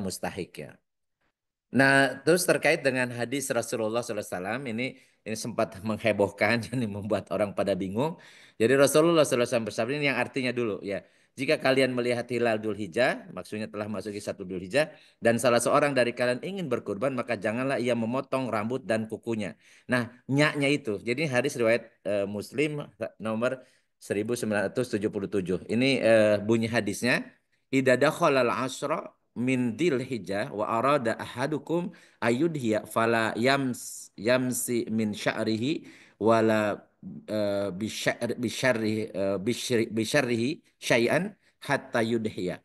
mustahik, ya. Nah, terus terkait dengan hadis Rasulullah SAW ini sempat menghebohkan, jadi membuat orang pada bingung. Jadi Rasulullah SAW bersabda, ini yang artinya dulu, ya. Jika kalian melihat hilal Dzulhijjah, maksudnya telah masuki 1 Dzulhijjah, dan salah seorang dari kalian ingin berkurban, maka janganlah ia memotong rambut dan kukunya. Nah, nyaknya itu. Jadi hadis riwayat Muslim nomor 1977. Ini bunyi hadisnya, idza dakhalal asra min dzilhijjah wa arada ahadukum ayudhiya fala yamsi min sya'rihi wala bisyarrihi syai'an hatta yudhiya.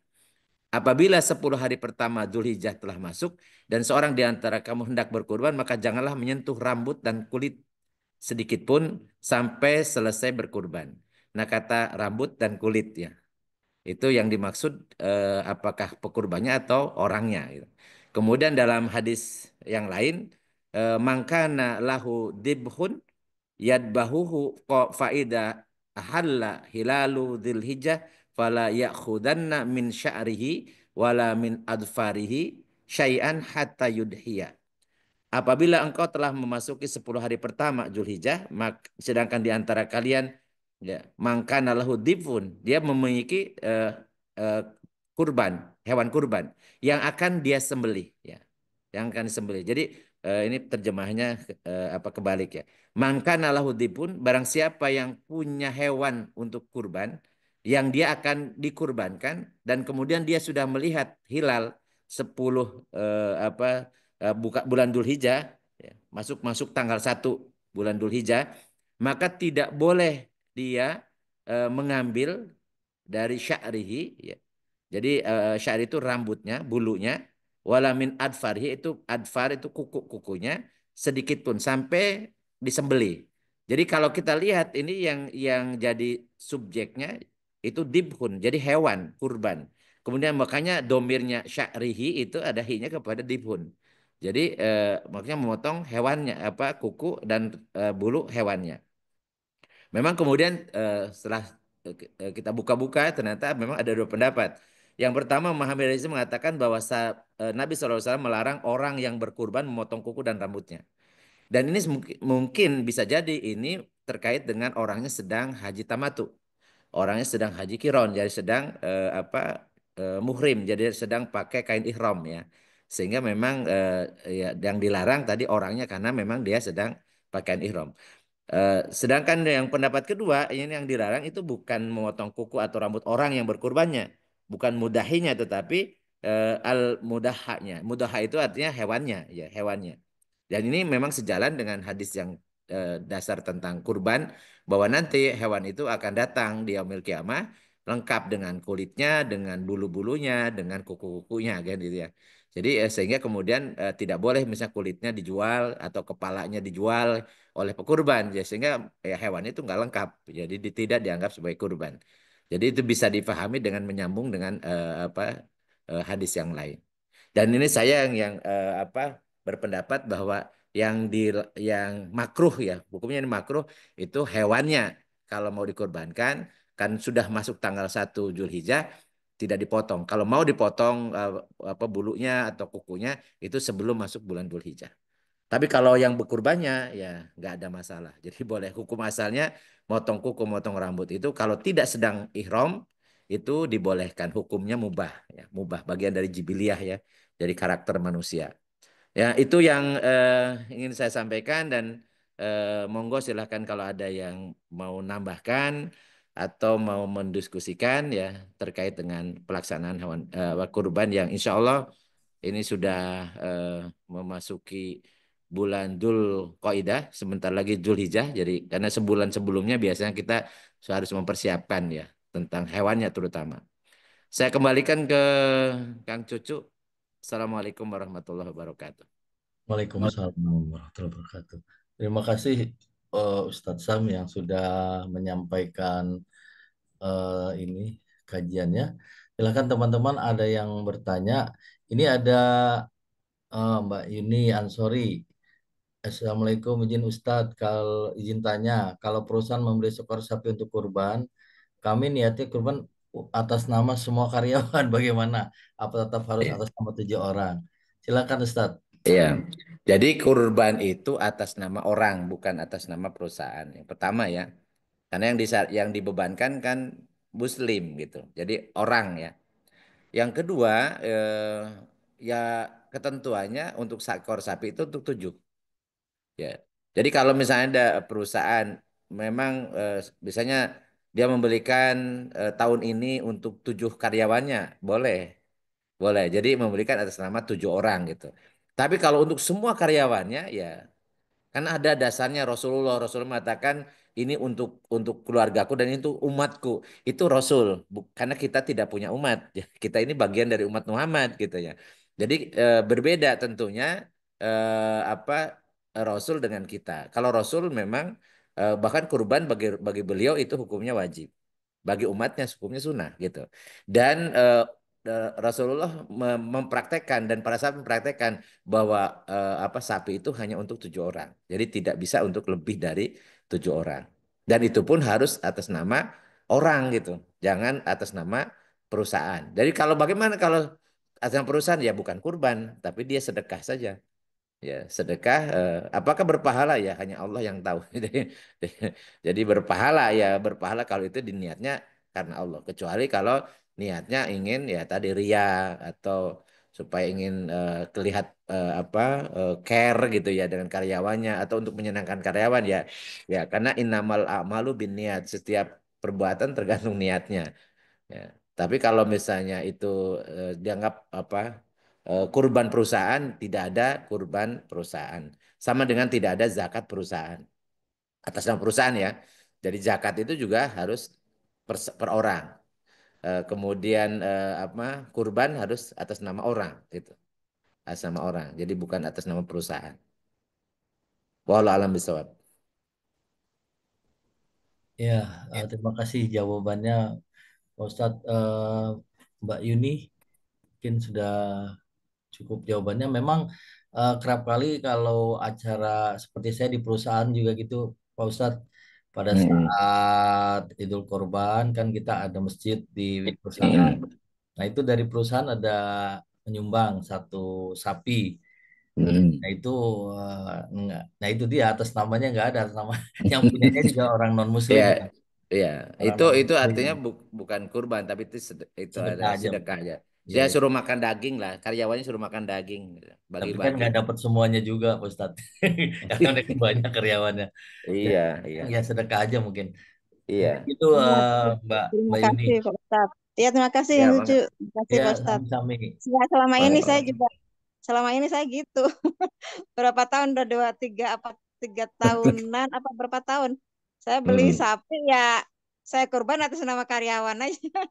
Apabila 10 hari pertama Dzulhijjah telah masuk dan seorang di antara kamu hendak berkurban, maka janganlah menyentuh rambut dan kulit sedikit pun sampai selesai berkurban. Nah, kata rambut dan kulit, ya, itu yang dimaksud apakah pekurbannya atau orangnya, gitu. Kemudian dalam hadis yang lain, mangkana lahu dibhun yadbahuhu faida ahalla hilalu dzilhijjah fala ya'khudanna min sya'rihi wala min adfarihi syai'an hatta yudhiya. Apabila engkau telah memasuki 10 hari pertama Dzulhijjah, sedangkan di antara kalian, ya, mangkana lahu dibun, dia memiliki eh, kurban, hewan kurban yang akan dia sembelih, ya. Yang akan disembelih. Jadi ini terjemahnya kebalik, ya. Mangkana lahu dibun, barang siapa yang punya hewan untuk kurban yang dia akan dikurbankan dan kemudian dia sudah melihat hilal 10 buka bulan Dzulhijjah, ya, masuk tanggal 1 bulan Dzulhijjah, maka tidak boleh dia mengambil dari sya'rihi, ya. Jadi sya'ri itu rambutnya, bulunya, walamin adfarhi itu adfar itu kuku-kukunya sedikit pun sampai disembelih. Jadi kalau kita lihat ini yang jadi subjeknya itu dibhun, jadi hewan kurban. Kemudian makanya domirnya sya'rihi itu ada hi-nya kepada dibhun. Jadi makanya memotong hewannya, kuku dan bulu hewannya. Memang kemudian setelah kita buka-buka ternyata memang ada 2 pendapat. Yang pertama, Muhammad Rizal mengatakan bahwa Nabi SAW melarang orang yang berkurban memotong kuku dan rambutnya. Dan ini mungkin bisa jadi ini terkait dengan orangnya sedang haji tamatu. Orangnya sedang haji kiron, jadi sedang muhrim, jadi sedang pakai kain ihram, ya. Sehingga memang ya, yang dilarang tadi orangnya karena memang dia sedang pakai kain ihram. Sedangkan yang pendapat kedua, ini yang dilarang itu bukan memotong kuku atau rambut orang yang berkurbannya, bukan mudahinya, tetapi al-mudahanya. Mudaha itu artinya hewannya, ya, hewannya. Dan ini memang sejalan dengan hadis yang dasar tentang kurban, bahwa nanti hewan itu akan datang di yaumil kiamah, lengkap dengan kulitnya, dengan bulu-bulunya, dengan kuku-kukunya kan gitu ya. Jadi sehingga kemudian tidak boleh misalnya kulitnya dijual atau kepalanya dijual oleh pekurban, ya, sehingga ya, hewan itu nggak lengkap, jadi tidak dianggap sebagai kurban. Jadi itu bisa dipahami dengan menyambung dengan hadis yang lain. Dan ini saya yang berpendapat bahwa yang di yang makruh ya, hukumnya ini makruh itu hewannya kalau mau dikorbankan kan sudah masuk tanggal 1 Zulhijjah tidak dipotong. Kalau mau dipotong bulunya atau kukunya itu sebelum masuk bulan Zulhijjah. Tapi kalau yang berkurbannya ya nggak ada masalah. Jadi boleh hukum asalnya motong kuku, motong rambut itu kalau tidak sedang ihram itu dibolehkan hukumnya mubah ya, mubah bagian dari jibiliyah ya, dari karakter manusia. Ya, itu yang ingin saya sampaikan dan monggo silahkan kalau ada yang mau nambahkan atau mau mendiskusikan ya terkait dengan pelaksanaan hewan kurban yang insya Allah ini sudah memasuki bulan Dzul Qaidah, sebentar lagi Dzulhijjah. Jadi karena sebulan sebelumnya biasanya kita harus mempersiapkan ya tentang hewannya terutama. Saya kembalikan ke Kang Cucu. Assalamualaikum warahmatullahi wabarakatuh. Waalaikumsalam warahmatullahi wabarakatuh. Terima kasih Ustadz Sam yang sudah menyampaikan ini kajiannya. Silakan teman-teman ada yang bertanya. Ini ada Mbak Yuni Ansori. Assalamualaikum, izin Ustadz. Kalau izin tanya, kalau perusahaan membeli seekor sapi untuk kurban, kami niatnya kurban atas nama semua karyawan. Bagaimana? Apa tetap harus atas nama 7 orang? Silakan Ustadz. Iya, jadi kurban itu atas nama orang, bukan atas nama perusahaan. Yang pertama ya, karena yang dibebankan kan Muslim gitu, jadi orang ya. Yang kedua, ya ketentuannya untuk seekor sapi itu untuk 7. Ya, jadi kalau misalnya ada perusahaan memang misalnya dia membelikan tahun ini untuk 7 karyawannya, boleh. Boleh. Jadi memberikan atas nama 7 orang gitu. Tapi kalau untuk semua karyawannya ya kan ada dasarnya Rasulullah mengatakan ini untuk keluargaku dan itu umatku. Itu Rasul. Karena kita tidak punya umat. Ya, kita ini bagian dari umat Muhammad gitu ya. Jadi berbeda tentunya apa Rasul dengan kita. Kalau Rasul memang bahkan kurban bagi beliau itu hukumnya wajib. Bagi umatnya hukumnya sunnah gitu. Dan Rasulullah mempraktekkan dan para sahabat mempraktekkan bahwa sapi itu hanya untuk 7 orang. Jadi tidak bisa untuk lebih dari 7 orang. Dan itu pun harus atas nama orang gitu. Jangan atas nama perusahaan. Jadi kalau bagaimana kalau atas nama perusahaan ya bukan kurban, tapi dia sedekah saja. Ya, sedekah apakah berpahala ya hanya Allah yang tahu. Jadi berpahala ya berpahala kalau itu diniatnya karena Allah. Kecuali kalau niatnya ingin ya tadi ria atau supaya ingin kelihat care gitu ya dengan karyawannya atau untuk menyenangkan karyawan ya. Ya, karena innamal a'malu binniat. Setiap perbuatan tergantung niatnya. Ya. Tapi kalau misalnya itu dianggap kurban perusahaan, tidak ada kurban perusahaan. Sama dengan tidak ada zakat perusahaan. Atas nama perusahaan ya. Jadi zakat itu juga harus per orang. Kemudian kurban harus atas nama orang gitu. Atas nama orang. Jadi bukan atas nama perusahaan. Wallahu alam bisawab. Ya, terima kasih jawabannya Pak Ustadz. Mbak Yuni mungkin sudah cukup jawabannya. Memang kerap kali kalau acara seperti saya di perusahaan juga gitu, Pak Ustadz, pada saat Idul Kurban kan kita ada masjid di perusahaan. Nah itu dari perusahaan ada menyumbang 1 sapi. Nah itu enggak. Nah itu dia atas namanya nggak ada atas nama yang punyanya juga orang non Muslim. Ya, ya. Orang Itu non itu Muslim. artinya bukan kurban, tapi itu ada Sedekah aja. sedekah aja. Iya, Dia iya. suruh makan daging lah, karyawannya suruh makan daging, gitu. Tapi kan Bagi-bagi. nggak dapat semuanya juga, Pak Ustadz. Karena ada banyak karyawannya. Iya, Jadi, iya, ya sedekah aja mungkin. iya. Mungkin itu Iya, Mbak terima Yuni. kasih Pak Ustadz. Ya, terima kasih Ya, yang Bang. lucu. Terima kasih Ya, Pak Ustadz. sami-sami. Selama ini saya gitu. Berapa tahun udah 2, 3 tahunan apa berapa tahun? Saya beli sapi ya saya kurban atas nama karyawan aja.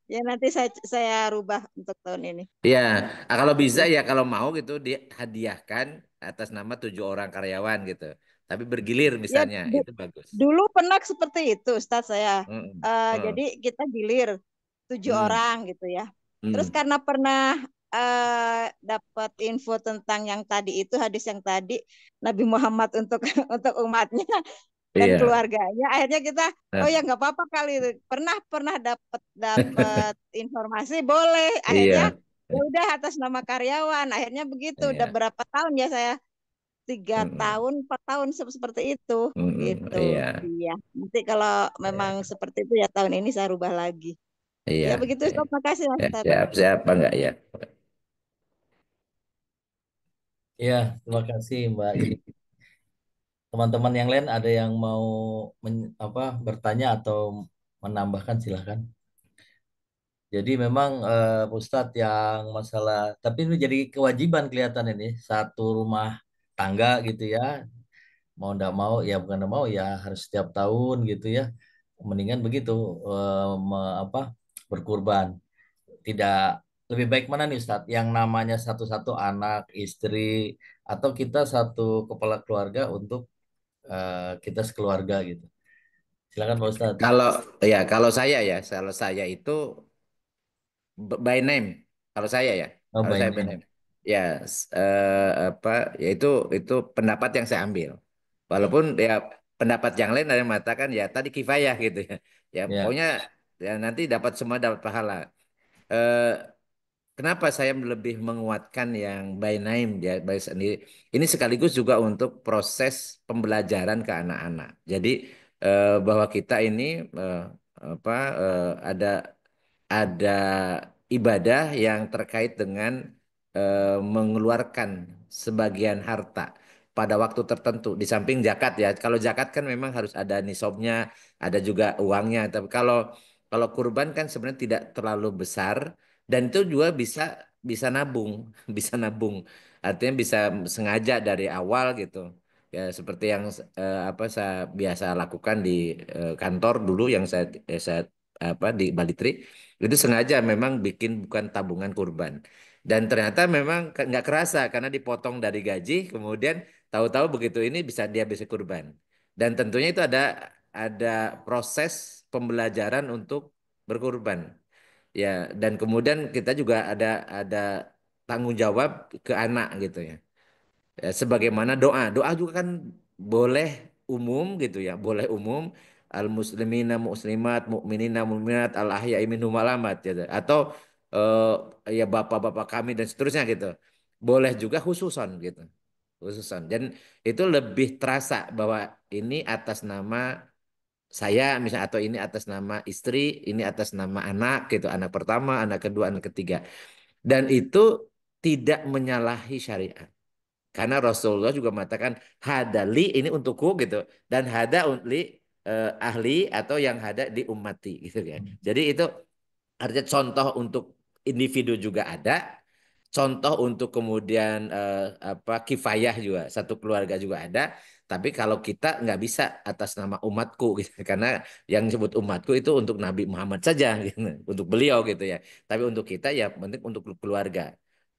Ya nanti saya rubah untuk tahun ini. Ya, kalau bisa ya kalau mau gitu dihadiahkan atas nama 7 orang karyawan gitu. Tapi bergilir Ya misalnya, itu bagus. dulu pernah seperti itu, Ustadz saya. Mm, Jadi kita gilir 7 orang gitu ya. Terus mm. karena pernah dapat info tentang yang tadi itu, hadis yang tadi, Nabi Muhammad untuk untuk umatnya dan Iya. keluarganya, akhirnya kita Nah, oh ya nggak apa-apa kali itu. Pernah dapat informasi boleh, akhirnya iya. ya udah atas nama karyawan, akhirnya begitu. Udah Iya. berapa tahun ya saya, 3 tahun 4 tahun seperti itu gitu. Iya. Iya, nanti kalau memang seperti itu ya tahun ini saya rubah lagi. Iya. Ya begitu, Ustaz. Makasih Mas Ya, Ustaz. siap enggak ya? Ya, terima kasih Mbak Ili. Teman-teman yang lain ada yang mau bertanya atau menambahkan silahkan. Jadi memang Ustadz yang masalah, tapi ini jadi kewajiban kelihatan ini satu rumah tangga gitu ya, mau ndak mau ya bukan ndak mau ya harus setiap tahun gitu ya, mendingan begitu berkurban. Tidak lebih baik mana nih Ustadz, yang namanya satu-satu anak, istri, atau kita satu kepala keluarga untuk kita sekeluarga gitu. Silakan Pak Ustadz. Kalau saya itu by name. Kalau saya ya, Oh, kalau by saya by name. name. Ya, ya itu pendapat yang saya ambil. Walaupun ya pendapat yang lain ada yang mengatakan ya tadi kifayah gitu ya. Ya Ya. pokoknya ya nanti dapat semua dapat pahala. Eh, Kenapa saya lebih menguatkan yang by name ya by sendiri? Ini sekaligus juga untuk proses pembelajaran ke anak-anak. Jadi bahwa kita ini apa ada ibadah yang terkait dengan mengeluarkan sebagian harta pada waktu tertentu di samping zakat ya. Kalau zakat kan memang harus ada nisabnya, ada juga uangnya. Tapi kalau kalau kurban kan sebenarnya tidak terlalu besar dan itu juga bisa bisa nabung, bisa nabung. Artinya bisa sengaja dari awal gitu. Ya seperti yang saya biasa lakukan di kantor dulu yang saya di Bali Tree itu sengaja memang bikin bukan tabungan kurban. Dan ternyata memang nggak kerasa karena dipotong dari gaji, kemudian tahu-tahu begitu ini dia bisa kurban. Dan tentunya itu ada proses pembelajaran untuk berkurban. Ya, dan kemudian kita juga ada tanggung jawab ke anak gitu ya. Ya, sebagaimana doa. Doa juga kan boleh umum gitu ya, boleh umum al muslimina muslimat mukminina mukminat al ahya'i minhum wal amwat gitu. Atau ya bapak-bapak kami dan seterusnya gitu. Boleh juga khususon gitu. Khususon. Dan itu lebih terasa bahwa ini atas nama saya misalnya atau ini atas nama istri, ini atas nama anak gitu, anak pertama, anak kedua, anak ketiga. Dan itu tidak menyalahi syariat. Karena Rasulullah juga mengatakan hadali ini untukku gitu dan hada li ahli atau yang hada di ummati gitu kan. Jadi itu artinya contoh untuk individu juga ada, contoh untuk kemudian kifayah juga satu keluarga juga ada. Tapi kalau kita nggak bisa atas nama umatku gitu karena yang disebut umatku itu untuk Nabi Muhammad saja gitu, untuk beliau gitu ya. Tapi untuk kita ya penting untuk keluarga.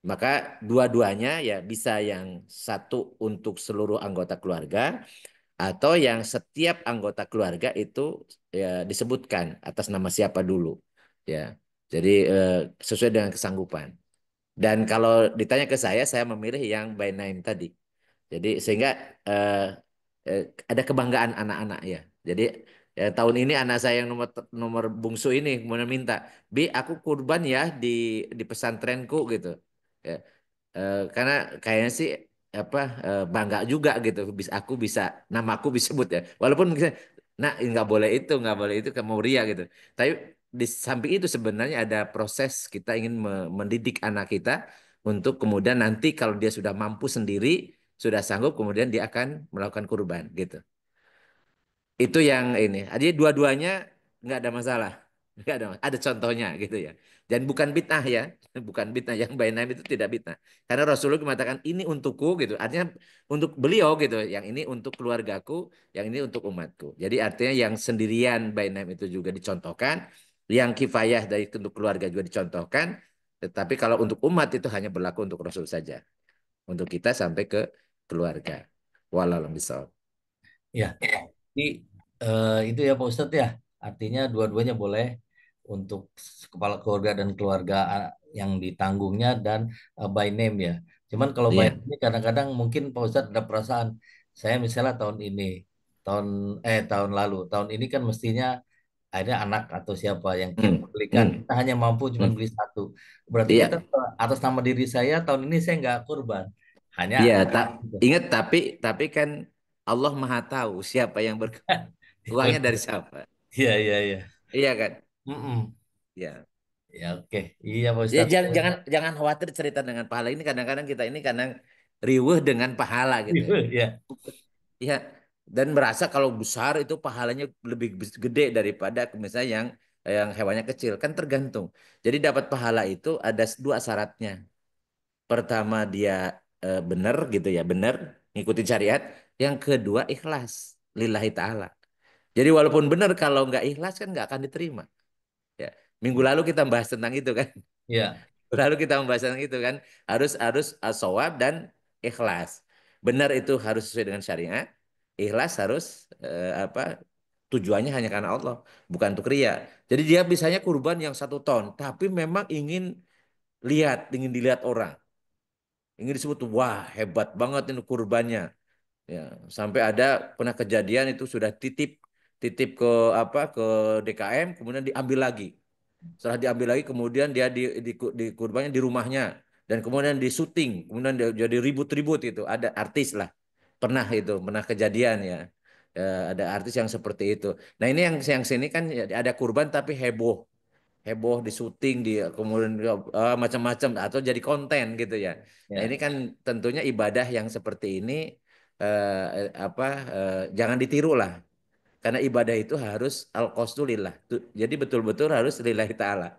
Maka dua-duanya ya bisa yang satu untuk seluruh anggota keluarga atau yang setiap anggota keluarga itu ya disebutkan atas nama siapa dulu ya. Jadi sesuai dengan kesanggupan. Dan kalau ditanya ke saya memilih yang by name tadi. Jadi sehingga eh, eh, ada kebanggaan anak-anak ya. Jadi ya, tahun ini anak saya yang nomor nomor bungsu ini kemudian minta, Bi, aku kurban ya di pesantrenku gitu. Ya, karena kayaknya sih bangga juga gitu bisa aku bisa namaku disebut ya walaupun misalnya, nah nggak boleh itu kamu ria gitu tapi di samping itu sebenarnya ada proses kita ingin mendidik anak kita untuk kemudian nanti kalau dia sudah mampu sendiri sudah sanggup kemudian dia akan melakukan kurban gitu itu yang ini jadi dua-duanya nggak ada masalah Enggak ada contohnya gitu ya. Dan bukan bid'ah ya, bukan bid'ah yang bainaim itu tidak bid'ah. Karena Rasulullah mengatakan ini untukku gitu. Artinya untuk beliau gitu, yang ini untuk keluargaku, yang ini untuk umatku. Jadi artinya yang sendirian bainaim itu juga dicontohkan, yang kifayah dari untuk keluarga juga dicontohkan. Tetapi kalau untuk umat itu hanya berlaku untuk Rasul saja. Untuk kita sampai ke keluarga. Wallahualam bishawab. Ya, jadi itu ya Pak Ustadz ya. Artinya dua-duanya boleh untuk kepala keluarga dan keluarga yang ditanggungnya dan by name ya. Cuman kalau by Iya. name ini kadang-kadang mungkin Pak Ustadz ada perasaan saya misalnya tahun ini, tahun tahun lalu, tahun ini kan mestinya ada anak atau siapa yang kita Hmm. belikan. Hmm. Kita hanya mampu cuma Hmm. beli satu. Berarti kita Iya. atas nama diri saya tahun ini saya nggak kurban. Hanya Iya, ingat tapi kan Allah Maha tahu siapa yang uangnya dari siapa. Iya, iya, iya. Iya kan? Mm-mm. Ya. Ya, oke. Iya, Pak Ya Ustadz. jangan jangan jangan khawatir cerita dengan pahala ini kadang-kadang kita ini kadang riweh dengan pahala gitu ya. Ya, Iya, dan merasa kalau besar itu pahalanya lebih gede daripada misalnya yang hewannya kecil kan tergantung. Jadi dapat pahala itu ada dua syaratnya. Pertama dia benar gitu ya, benar ngikutin syariat. Yang kedua ikhlas lillahi ta'ala. Jadi walaupun benar kalau nggak ikhlas kan nggak akan diterima. Ya. Minggu lalu kita bahas tentang itu kan. ya, Lalu kita membahas tentang itu kan harus harus as-shawab dan ikhlas. Benar itu harus sesuai dengan syariat. Ikhlas harus tujuannya hanya karena Allah, bukan untuk ria. Jadi dia bisanya kurban yang 1 ton, tapi memang ingin dilihat orang, ingin disebut wah hebat banget ini kurbannya. Ya, sampai ada pernah kejadian itu sudah titip titip ke ke DKM kemudian diambil lagi. Setelah diambil lagi kemudian dia di kurbannya di rumahnya dan kemudian di syuting, kemudian dia jadi ribut-ribut itu. Ada artis lah. Pernah kejadian ya. Ada artis yang seperti itu. Nah, ini yang sini kan ya, ada kurban tapi heboh. Heboh di syuting dia kemudian macam-macam atau jadi konten gitu ya. Nah, ini ya, kan tentunya ibadah yang seperti ini jangan ditiru lah. Karena ibadah itu harus al-qasdulillah. Jadi betul-betul harus lillahi ta'ala.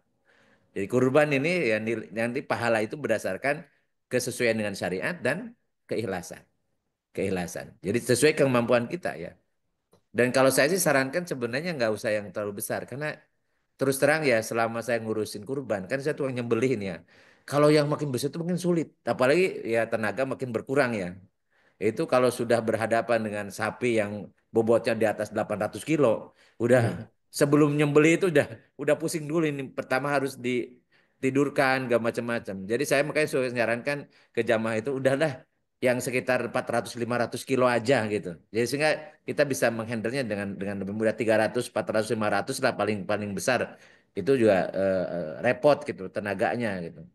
Jadi kurban ini ya nanti pahala itu berdasarkan kesesuaian dengan syariat dan keikhlasan. Keikhlasan. Jadi sesuai kemampuan kita ya. Dan kalau saya sih sarankan sebenarnya nggak usah yang terlalu besar. Karena terus terang ya selama saya ngurusin kurban. Kan saya tukang nyembelihin ya. Kalau yang makin besar itu makin sulit. Apalagi ya tenaga makin berkurang ya. Itu kalau sudah berhadapan dengan sapi yang bobotnya di atas 800 kilo, udah iya, sebelum nyembeli itu udah pusing dulu ini. Pertama harus ditidurkan, gak macam-macam. Jadi saya makanya suka nyarankan ke jamaah itu udahlah yang sekitar 400-500 kilo aja gitu. Jadi sehingga kita bisa menghandlenya dengan lebih mudah 300, 400, 500 lah paling paling besar. Itu juga repot gitu tenaganya gitu.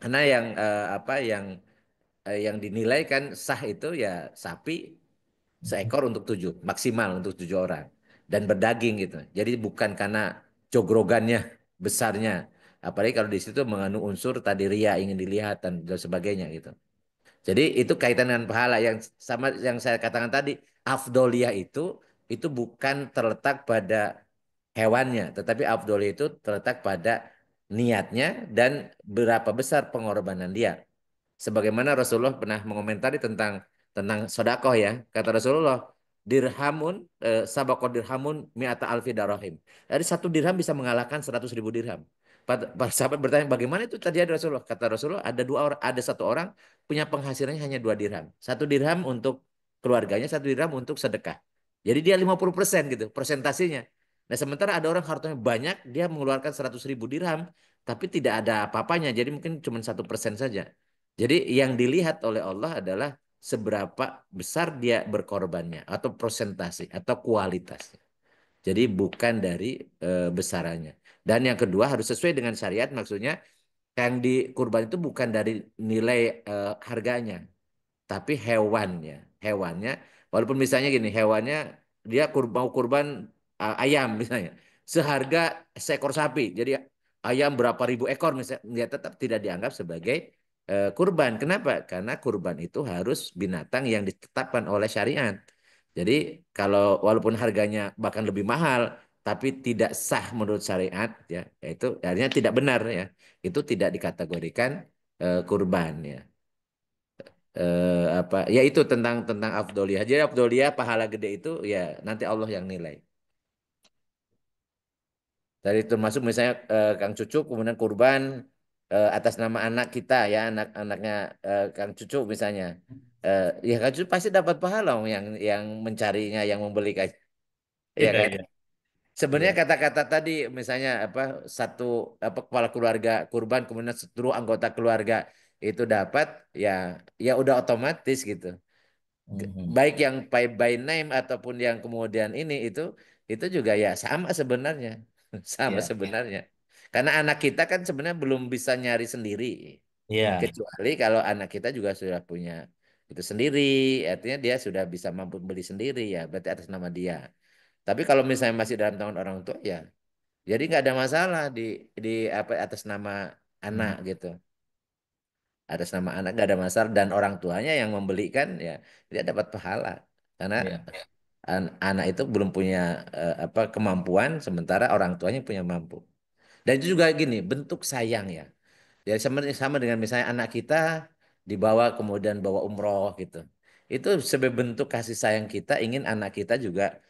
Karena yang dinilai kan sah itu ya sapi seekor untuk 7, maksimal untuk 7 orang dan berdaging gitu. Jadi bukan karena jogrogannya besarnya, apalagi kalau di situ mengandung unsur tadi ria ingin dilihat dan sebagainya gitu. Jadi itu kaitan dengan pahala yang sama yang saya katakan tadi, afdoliyah itu bukan terletak pada hewannya, tetapi afdoliyah itu terletak pada niatnya dan berapa besar pengorbanan dia. Sebagaimana Rasulullah pernah mengomentari tentang sodakoh ya. Kata Rasulullah, dirhamun, sabako dirhamun mi'ata alfi darahim. Dari 1 dirham bisa mengalahkan 100.000 dirham. Para sahabat bertanya, bagaimana itu terjadi Rasulullah? Kata Rasulullah, ada 1 orang punya penghasilannya hanya 2 dirham. 1 dirham untuk keluarganya, 1 dirham untuk sedekah. Jadi dia 50% gitu, presentasinya. Nah sementara ada orang hartanya banyak, dia mengeluarkan 100.000 dirham, tapi tidak ada apa-apanya. Jadi mungkin cuma 1% saja. Jadi yang dilihat oleh Allah adalah seberapa besar dia berkorbannya atau persentase atau kualitasnya. Jadi bukan dari besarannya. Dan yang kedua harus sesuai dengan syariat maksudnya yang di kurban itu bukan dari nilai harganya tapi hewannya. Hewannya, walaupun misalnya gini, hewannya dia mau kurban ayam misalnya, seharga seekor sapi. Jadi ayam berapa ribu ekor misalnya, dia tetap tidak dianggap sebagai kurban. Kenapa? Karena kurban itu harus binatang yang ditetapkan oleh syariat. Jadi kalau walaupun harganya bahkan lebih mahal, tapi tidak ada apa-apanya. Jadi mungkin cuma 1% saja. Jadi yang dilihat oleh Allah adalah seberapa besar dia berkorbannya atau kualitasnya. Jadi bukan dari besarannya. Dan yang ketiga harus sesuai dengan syariat. Maksudnya yang di kurban itu bukan dari nilai harganya, tapi hewannya. Hewannya, walaupun misalnya gini, hewannya dia mau kurban ayam misalnya, seharga seekor sapi. Jadi ayam berapa ribu ekor misalnya, dia tetap tidak dianggap sebagai kurban. Kenapa? Karena kurban itu harus binatang yang ditetapkan oleh syariat. Jadi kalau walaupun harganya bahkan lebih mahal, tapi tidak sah menurut syariat, ya itu artinya tidak benar, ya itu tidak dikategorikan kurban, ya. Apa ya itu tentang afdoliyah. Jadi afdoliyah pahala gede itu ya nanti Allah yang nilai. Dari termasuk misalnya Kang Cucu kemudian kurban atas nama anak kita, ya anak-anaknya Kang Cucu misalnya. Ya Kang Cucu pasti dapat pahala yang mencarinya, yang membelikan, ya Iya, kan? iya, Sebenarnya iya. kata-kata tadi misalnya apa satu apa kepala keluarga kurban kemudian seluruh anggota keluarga itu dapat, ya ya udah otomatis gitu. Mhm. Baik yang by name ataupun yang kemudian ini itu juga ya sama sebenarnya. Sama Iya, sebenarnya. Karena anak kita kan sebenarnya belum bisa nyari sendiri. iya. Kecuali kalau anak kita juga sudah punya itu sendiri, artinya dia sudah bisa mampu beli sendiri, ya berarti atas nama dia. Tapi kalau misalnya masih dalam tangan orang tua, ya jadi nggak ada masalah di apa atas nama anak Mhm. gitu. Atas nama anak nggak ada masalah dan orang tuanya yang membelikan, ya dia dapat pahala karena Iya. anak itu belum punya apa kemampuan sementara orang tuanya punya mampu. Dan itu juga gini bentuk sayang, ya. Ya sama dengan misalnya anak kita dibawa kemudian bawa umroh gitu. Itu sebagai bentuk kasih sayang kita ingin anak kita juga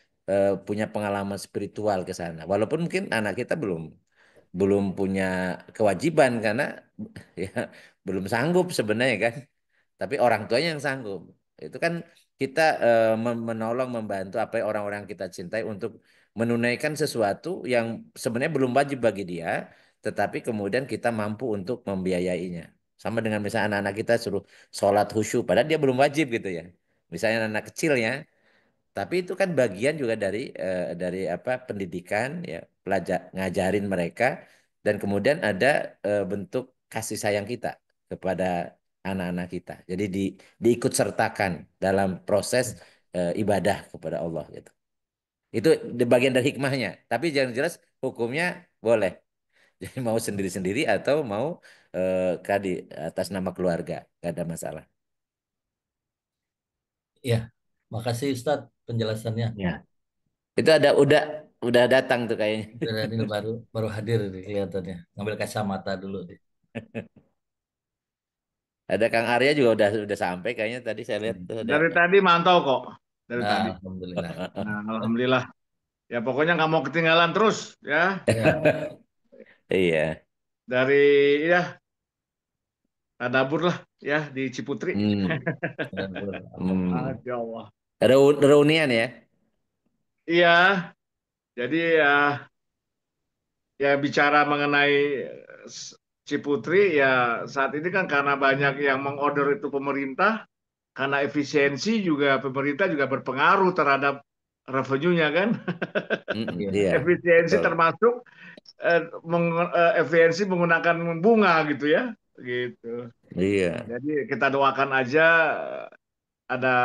punya pengalaman spiritual ke sana. Walaupun mungkin anak kita belum belum punya kewajiban karena ya belum sanggup sebenarnya kan. Tapi orang tuanya yang sanggup. Itu kan kita menolong, membantu apa yang orang-orang kita cintai untuk menunaikan sesuatu yang sebenarnya belum wajib bagi dia, tetapi kemudian kita mampu untuk membiayainya. Sama dengan misalnya anak-anak kita suruh sholat khusyuk, padahal dia belum wajib gitu ya. Misalnya anak kecil ya, tapi itu kan bagian juga dari apa pendidikan ya, ngajarin mereka dan kemudian ada bentuk kasih sayang kita kepada anak-anak kita. Jadi diikut sertakan dalam proses ibadah kepada Allah gitu. Itu di bagian dari hikmahnya. Tapi jangan jelas hukumnya boleh. Jadi mau sendiri-sendiri atau mau tadi atas nama keluarga, gak ada masalah. Iya. Makasih Ustadz penjelasannya. Ya. Itu udah datang tuh kayaknya. Daniel baru baru hadir nih kelihatannya. Ngambil kacamata dulu nih. Ada Kang Arya juga udah sampai kayaknya tadi saya lihat tuh ada. Dari tadi mantau kok. Dari Nah, tadi. alhamdulillah. Nah, alhamdulillah. Ya pokoknya nggak mau ketinggalan terus ya. Ya, Iya. Dari ya tadabur lah ya di Ciputri. Masya Allah. Reunian ya. Iya. Jadi ya bicara mengenai Ciputri ya saat ini kan karena banyak yang mengorder itu pemerintah, karena efisiensi juga pemerintah juga berpengaruh terhadap revenue-nya kan. Iya. Efisiensi Betul. termasuk efisiensi menggunakan bunga gitu ya, gitu. Iya. Jadi kita doakan aja ada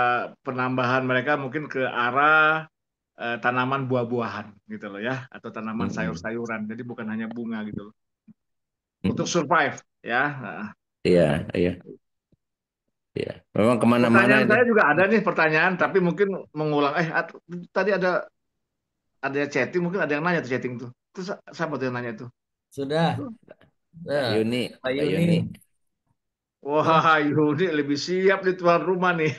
penambahan mereka mungkin ke arah tanaman buah-buahan gitu loh ya, atau tanaman sayur-sayuran. Jadi bukan hanya bunga gitu loh. Untuk survive ya. Iya, iya. Iya. Memang kemana-mana Pertanyaan itu. saya juga ada nih pertanyaan, tapi mungkin mengulang. Tadi ada chatting, mungkin ada yang nanya tuh chatting tuh. Terus siapa tuh yang nanya tuh? sudah. Mbak Nah, Yuni, Pak Mbak Yuni. Yuni. Wah, Yuni lebih siap di tuan rumah nih.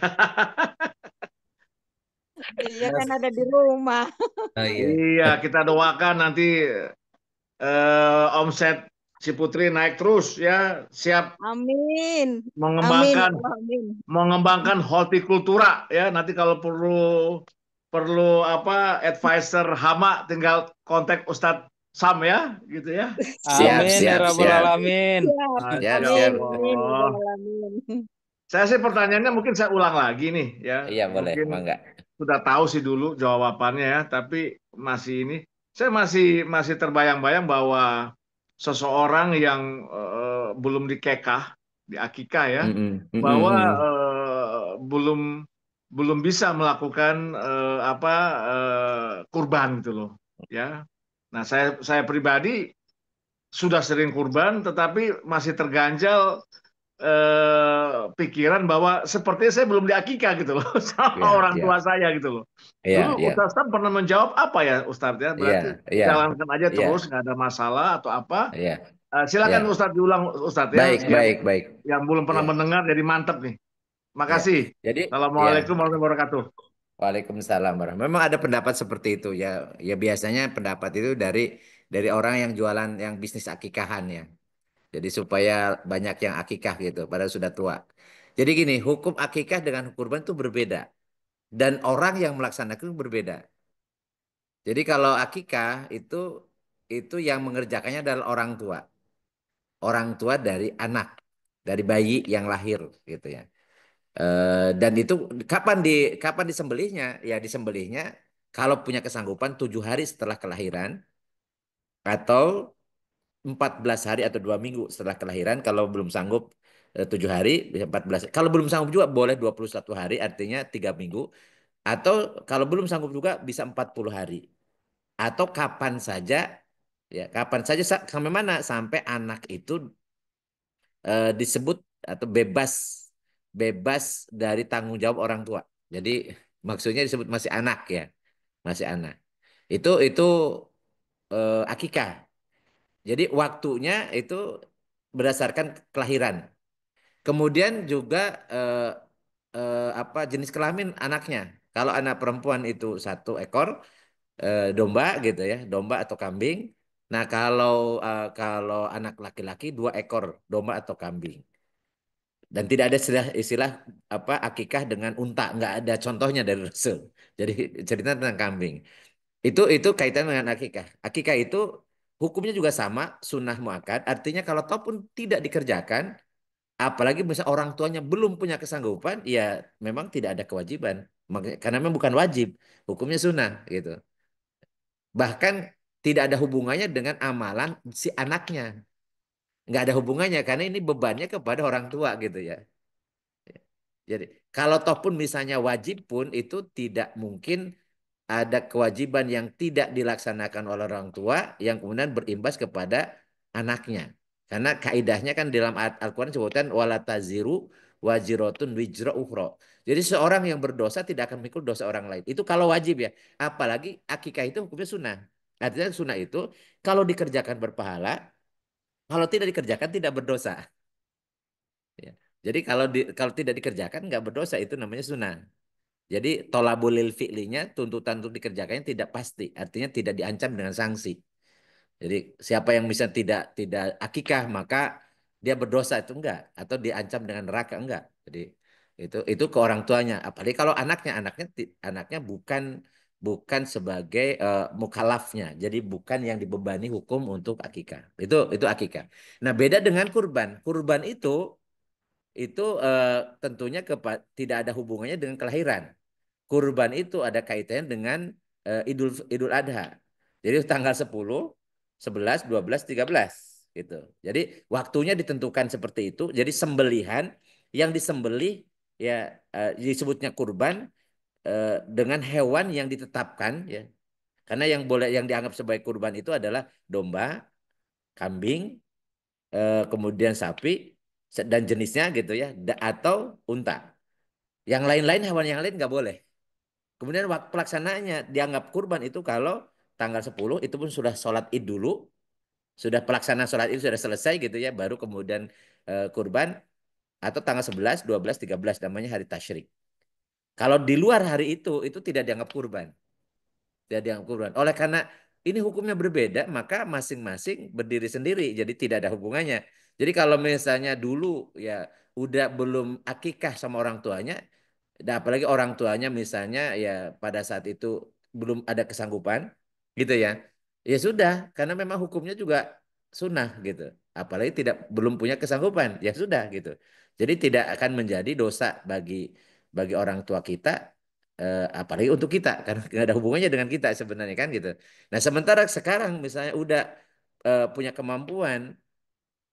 Iya kan ada di rumah. Oh, iya. Iya, kita doakan nanti omset Ciputri naik terus ya, siap Amin. Amin. mengembangkan Amin. mengembangkan hortikultura ya. Nanti kalau perlu apa advisor hama tinggal kontak Ustadz Sam ya, gitu ya. Siap, Amin ya siap, Rabbal siap. Alamin. Siap, Amin. siap. Amin. Allah. Amin. Saya sih pertanyaannya mungkin saya ulang lagi nih ya. Iya, boleh, Mungkin mangga. sudah tahu sih dulu jawabannya ya, tapi saya masih terbayang-bayang bahwa seseorang yang belum dikekah, di akikah ya, bahwa belum bisa melakukan kurban gitu loh, ya. Nah, saya pribadi sudah sering kurban, tetapi masih terganjal pikiran bahwa sepertinya saya belum diakikah gitu loh sama Iya, orang iya, tua saya gitu loh. iya, Dulu iya, Ustaz Tam pernah menjawab apa ya Ustadz ya? iya, Berarti iya, jalankan aja iya, terus, nggak ada masalah atau apa. iya, Silakan iya. Ustadz diulang Ustadz ya, Baik, biar baik, baik. yang belum pernah Iya, mendengar jadi mantep nih. iya. Makasih. Jadi, ya, Assalamualaikum warahmatullahi wabarakatuh. Waalaikumsalam warahmatullahi. Memang ada pendapat seperti itu ya. Ya biasanya pendapat itu dari orang yang jualan yang bisnis akikahan ya. Jadi supaya banyak yang akikah gitu, padahal sudah tua. Jadi gini, hukum akikah dengan kurban itu berbeda dan orang yang melaksanakan itu berbeda. Jadi kalau akikah itu yang mengerjakannya adalah orang tua dari anak, dari bayi yang lahir gitu ya. Dan itu kapan disembelihnya? Ya disembelihnya kalau punya kesanggupan 7 hari setelah kelahiran atau 14 hari atau 2 minggu setelah kelahiran. Kalau belum sanggup 7 hari bisa 14. Kalau belum sanggup juga boleh 21 hari artinya 3 minggu. Atau kalau belum sanggup juga bisa 40 hari. Atau kapan saja ya kapan saja sampai mana sampai anak itu disebut atau bebas dari tanggung jawab orang tua. Jadi maksudnya disebut masih anak ya, masih anak. Itu akikah. Jadi waktunya itu berdasarkan kelahiran. Kemudian juga apa jenis kelamin anaknya. Kalau anak perempuan itu 1 ekor domba gitu ya, domba atau kambing. Nah kalau anak laki-laki 2 ekor domba atau kambing. Dan tidak ada istilah apa akikah dengan unta, nggak ada contohnya dari Rasul. Jadi cerita tentang kambing. Itu kaitan dengan akikah. Akikah itu hukumnya juga sama, sunnah muakkad. Artinya kalau ataupun tidak dikerjakan, apalagi misalnya orang tuanya belum punya kesanggupan, ya memang tidak ada kewajiban. Karena memang bukan wajib, hukumnya sunnah gitu. Bahkan tidak ada hubungannya dengan amalan si anaknya. Nggak ada hubungannya karena ini bebannya kepada orang tua gitu ya. Jadi kalau toh pun misalnya wajib pun itu tidak mungkin ada kewajiban yang tidak dilaksanakan oleh orang tua yang kemudian berimbas kepada anaknya. Karena kaidahnya kan dalam Al-Quran disebutkan wala taziru wajirotun wijra ukhra. Jadi seorang yang berdosa tidak akan memikul dosa orang lain. Itu kalau wajib ya. Apalagi akikah itu hukumnya sunnah. Artinya sunnah itu kalau dikerjakan berpahala, kalau tidak dikerjakan tidak berdosa. Ya. Jadi kalau tidak dikerjakan nggak berdosa itu namanya sunnah. Jadi tolabulil fi'linya tuntutan untuk dikerjakannya tidak pasti, artinya tidak diancam dengan sanksi. Jadi siapa yang bisa tidak akikah maka dia berdosa itu enggak atau diancam dengan neraka enggak. Jadi itu ke orang tuanya. Apalagi kalau anaknya bukan sebagai mukallafnya. Jadi bukan yang dibebani hukum untuk akikah. Itu akikah. Nah, beda dengan kurban. Kurban itu tentunya tidak ada hubungannya dengan kelahiran. Kurban itu ada kaitannya dengan Idul Adha. Jadi tanggal 10, 11, 12, 13 gitu. Jadi waktunya ditentukan seperti itu. Jadi sembelihan yang disembelih ya disebutnya kurban dengan hewan yang ditetapkan ya. Karena yang dianggap sebagai kurban itu adalah domba, kambing, kemudian sapi dan jenisnya gitu ya atau unta. Yang lain-lain hewan yang lain nggak boleh. Kemudian waktu pelaksanaannya dianggap kurban itu kalau tanggal 10 itu pun sudah sholat id dulu, sudah pelaksanaan sholat id sudah selesai gitu ya, baru kemudian kurban atau tanggal 11, 12, 13 namanya hari tasyrik. Kalau di luar hari itu tidak dianggap kurban. Tidak dianggap kurban. Oleh karena ini hukumnya berbeda, maka masing-masing berdiri sendiri, jadi tidak ada hubungannya. Jadi kalau misalnya dulu ya udah belum akikah sama orang tuanya, dan apalagi orang tuanya misalnya ya pada saat itu belum ada kesanggupan gitu ya. Ya sudah, karena memang hukumnya juga sunnah gitu. Apalagi belum punya kesanggupan, ya sudah gitu. Jadi tidak akan menjadi dosa bagi orang tua kita apalagi untuk kita karena nggak ada hubungannya dengan kita sebenarnya kan gitu. Nah, sementara sekarang misalnya udah punya kemampuan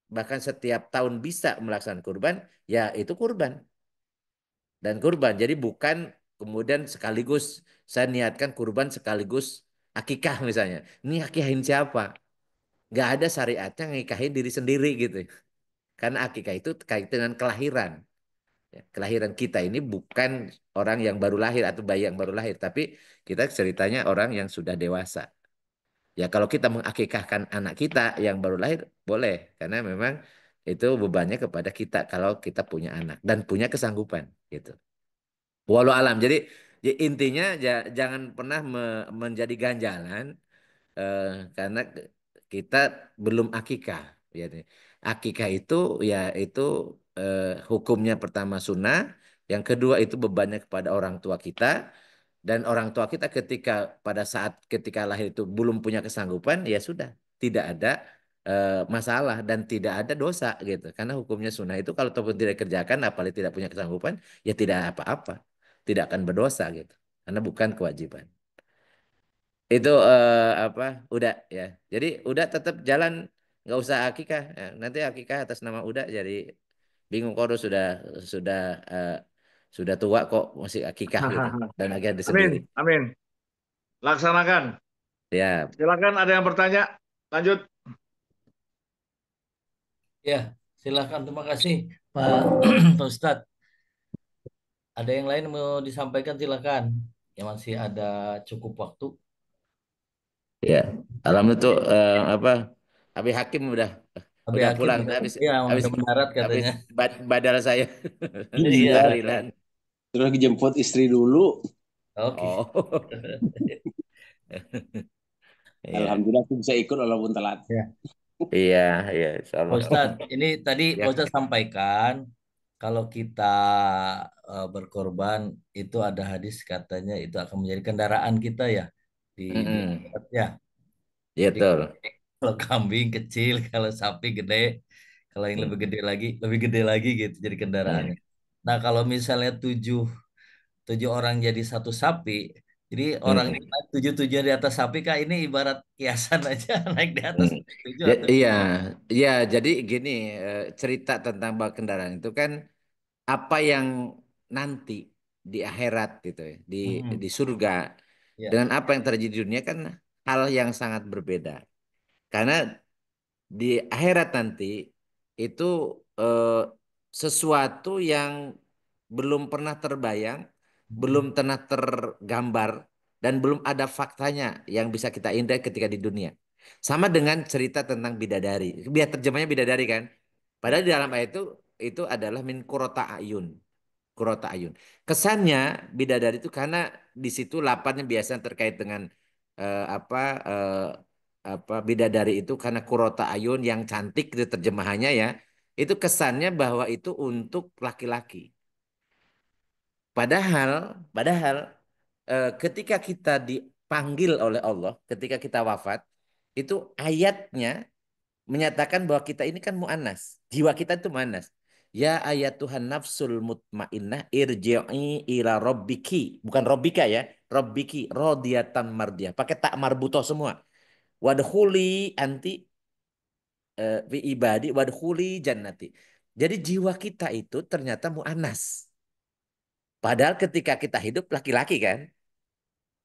bahkan setiap tahun bisa melaksanakan kurban, ya itu kurban dan kurban. Jadi bukan kemudian sekaligus saya niatkan kurban sekaligus akikah misalnya. Ini akikahin siapa? Nggak ada syariatnya ngikahin diri sendiri gitu. Karena akikah itu terkait dengan kelahiran. Ya, kelahiran kita ini bukan orang yang baru lahir atau bayi yang baru lahir, tapi kita ceritanya orang yang sudah dewasa. Ya kalau kita mengakikahkan anak kita yang baru lahir, boleh. Karena memang itu bebannya kepada kita kalau kita punya anak dan punya kesanggupan gitu. Walau alam. Jadi intinya jangan pernah menjadi ganjalan eh, karena kita belum akikah. Ya, akikah itu ya itu hukumnya pertama sunnah, yang kedua itu bebannya kepada orang tua kita, dan orang tua kita ketika pada saat ketika lahir itu belum punya kesanggupan, ya sudah tidak ada masalah dan tidak ada dosa gitu. Karena hukumnya sunnah itu kalau ataupun tidak kerjakan, apalagi tidak punya kesanggupan, ya tidak apa-apa, tidak akan berdosa gitu. Karena bukan kewajiban. Itu apa? Udah ya. Jadi udah tetap jalan, nggak usah akikah. Ya, nanti akikah atas nama udah jadi bingung kok sudah eh, sudah tua kok masih akikah gitu dan agak Amin, sendiri. amin. Laksanakan. Ya, Silakan ada yang bertanya. Lanjut. Ya, silakan. Terima kasih, Pak Pak Ustadz. Ada yang lain mau disampaikan, silakan. Yang masih ada cukup waktu. ya. Alhamdulillah tuh apa? Abi Hakim Abi udah Hakim pulang udah, habis ya, habis udah mendarat habis katanya. badal saya Iya. tahlilan. Terus jemput istri dulu. Oke. Oh. Iya. Alhamdulillah aku bisa ikut walaupun telat. Ya. Iya, iya, Pak insyaallah. Ustadz, ini tadi Ya. Pak Ustadz sampaikan kalau kita berkorban itu ada hadis katanya itu akan menjadi kendaraan kita ya di Mm-mm. akhirat ya. Iya, Jadi betul. kalau kambing kecil, kalau sapi gede, kalau yang lebih gede lagi gitu jadi kendaraannya. Mm. Nah kalau misalnya tujuh orang jadi satu sapi, jadi orang Mm. tujuh di atas sapi kah ini ibarat kiasan aja naik di atas Mm. tujuh atau Iya, iya. Jadi gini, cerita tentang bawa kendaraan itu kan apa yang nanti di akhirat gitu ya, di surga ya. dengan apa yang terjadi di dunia kan hal yang sangat berbeda. Karena di akhirat nanti itu eh, sesuatu yang belum pernah terbayang, belum pernah tergambar, dan belum ada faktanya yang bisa kita indra ketika di dunia. Sama dengan cerita tentang bidadari. Biar terjemahnya bidadari kan. Padahal Ya. di dalam ayat itu adalah min kurota ayun. Kurota ayun. Kesannya bidadari itu karena di situ lapatnya biasanya terkait dengan eh, apa eh, bidadari itu karena kurota ayun yang cantik itu terjemahannya ya. Itu kesannya bahwa itu untuk laki-laki. Padahal padahal ketika kita dipanggil oleh Allah, ketika kita wafat, itu ayatnya menyatakan bahwa kita ini kan mu'annas. Jiwa kita itu mu'annas. Ya ayat Tuhan nafsul mutmainnah irji'i ila rabbiki. Bukan rabbika ya. Rabbiki radiyatan mardiyah. Pakai tak marbutoh semua. Wadkhuli anti fi ibadi wadkhuli jannati. Jadi jiwa kita itu ternyata mu'annas. Padahal ketika kita hidup laki-laki kan.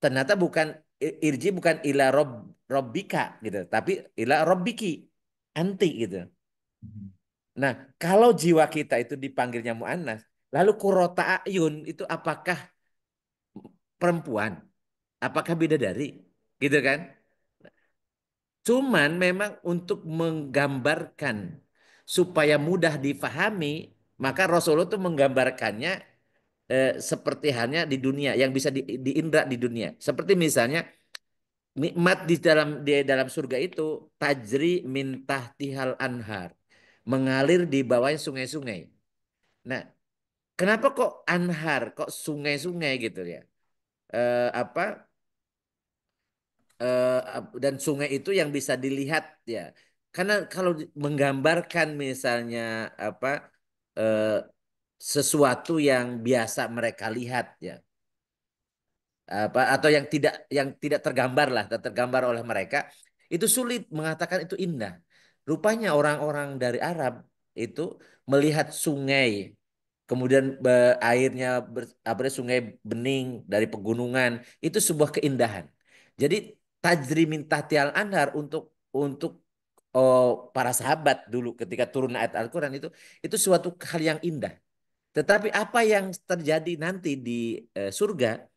Ternyata bukan irji bukan ila rabbika gitu. Tapi ila rabbiki. Anti gitu. Nah, kalau jiwa kita itu dipanggilnya mu'annas, lalu kurota ayun itu apakah perempuan? Apakah bidadari? Gitu kan? Cuman memang untuk menggambarkan supaya mudah difahami, maka Rasulullah itu menggambarkannya seperti halnya di dunia yang bisa diindra di dunia. Seperti misalnya nikmat di dalam surga itu tajri min tahtihal anhar, mengalir di bawahnya sungai-sungai. Nah, kenapa kok anhar, kok sungai-sungai gitu ya? Apa dan sungai itu yang bisa dilihat ya. Karena kalau menggambarkan misalnya apa eh, sesuatu yang biasa mereka lihat ya, apa atau yang tidak tergambar lah, tergambar oleh mereka, itu sulit mengatakan itu indah. Rupanya orang-orang dari Arab itu melihat sungai, kemudian airnya apa sungai bening dari pegunungan, itu sebuah keindahan. Jadi tajri min tahtial anhar untuk para sahabat dulu ketika turun ayat Al-Qur'an itu suatu hal yang indah. Tetapi apa yang terjadi nanti di surga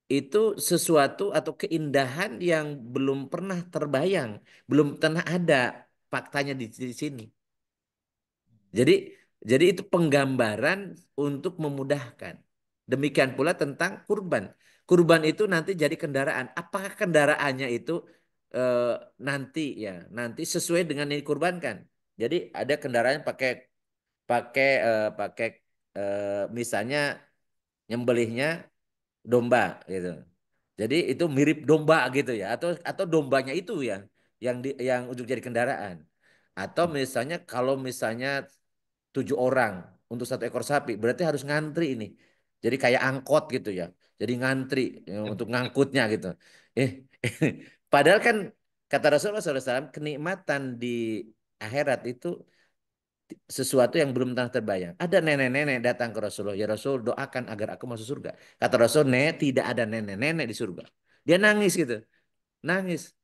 itu sesuatu atau keindahan yang belum pernah terbayang, belum pernah ada faktanya di sini. Jadi jadi itu penggambaran untuk memudahkan. Demikian pula tentang kurban. Kurban itu nanti jadi kendaraan. Apakah kendaraannya itu eh, nanti ya, nanti sesuai dengan yang dikurbankan. Jadi ada kendaraan pakai pakai pakai misalnya nyembelihnya domba gitu. Jadi itu mirip domba gitu ya, atau dombanya itu yang untuk jadi kendaraan. Atau misalnya kalau misalnya 7 orang untuk 1 ekor sapi, berarti harus ngantri ini. Jadi kayak angkot gitu ya. Jadi ngantri untuk ngangkutnya gitu. Eh, padahal kan kata Rasulullah SAW, kenikmatan di akhirat itu sesuatu yang belum pernah terbayang. Ada nenek-nenek datang ke Rasulullah, ya Rasul doakan agar aku masuk surga. Kata Rasul, tidak ada nenek-nenek di surga. Dia nangis gitu, nangis.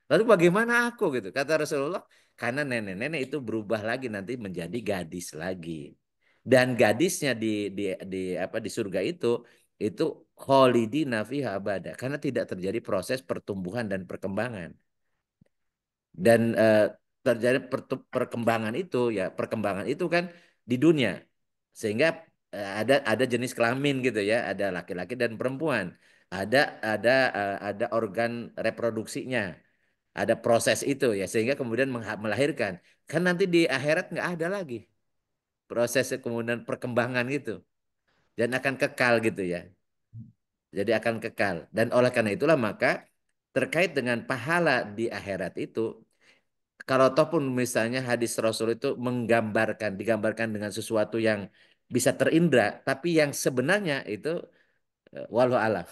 Lalu bagaimana aku gitu? Kata Rasulullah, karena nenek-nenek itu berubah lagi nanti menjadi gadis lagi. Dan gadisnya di surga itu kholidina fiha abada, karena tidak terjadi proses pertumbuhan dan perkembangan. Dan terjadi perkembangan itu ya, perkembangan itu kan di dunia, sehingga ada jenis kelamin gitu ya, ada laki-laki dan perempuan, ada ada organ reproduksinya, ada proses itu ya, sehingga kemudian melahirkan. Kan nanti di akhirat nggak ada lagi proses kemudian perkembangan gitu, dan akan kekal gitu ya, jadi akan kekal. Dan oleh karena itulah maka terkait dengan pahala di akhirat itu, kalau toh pun misalnya hadis Rasul itu digambarkan dengan sesuatu yang bisa terindra, tapi yang sebenarnya itu walau alam.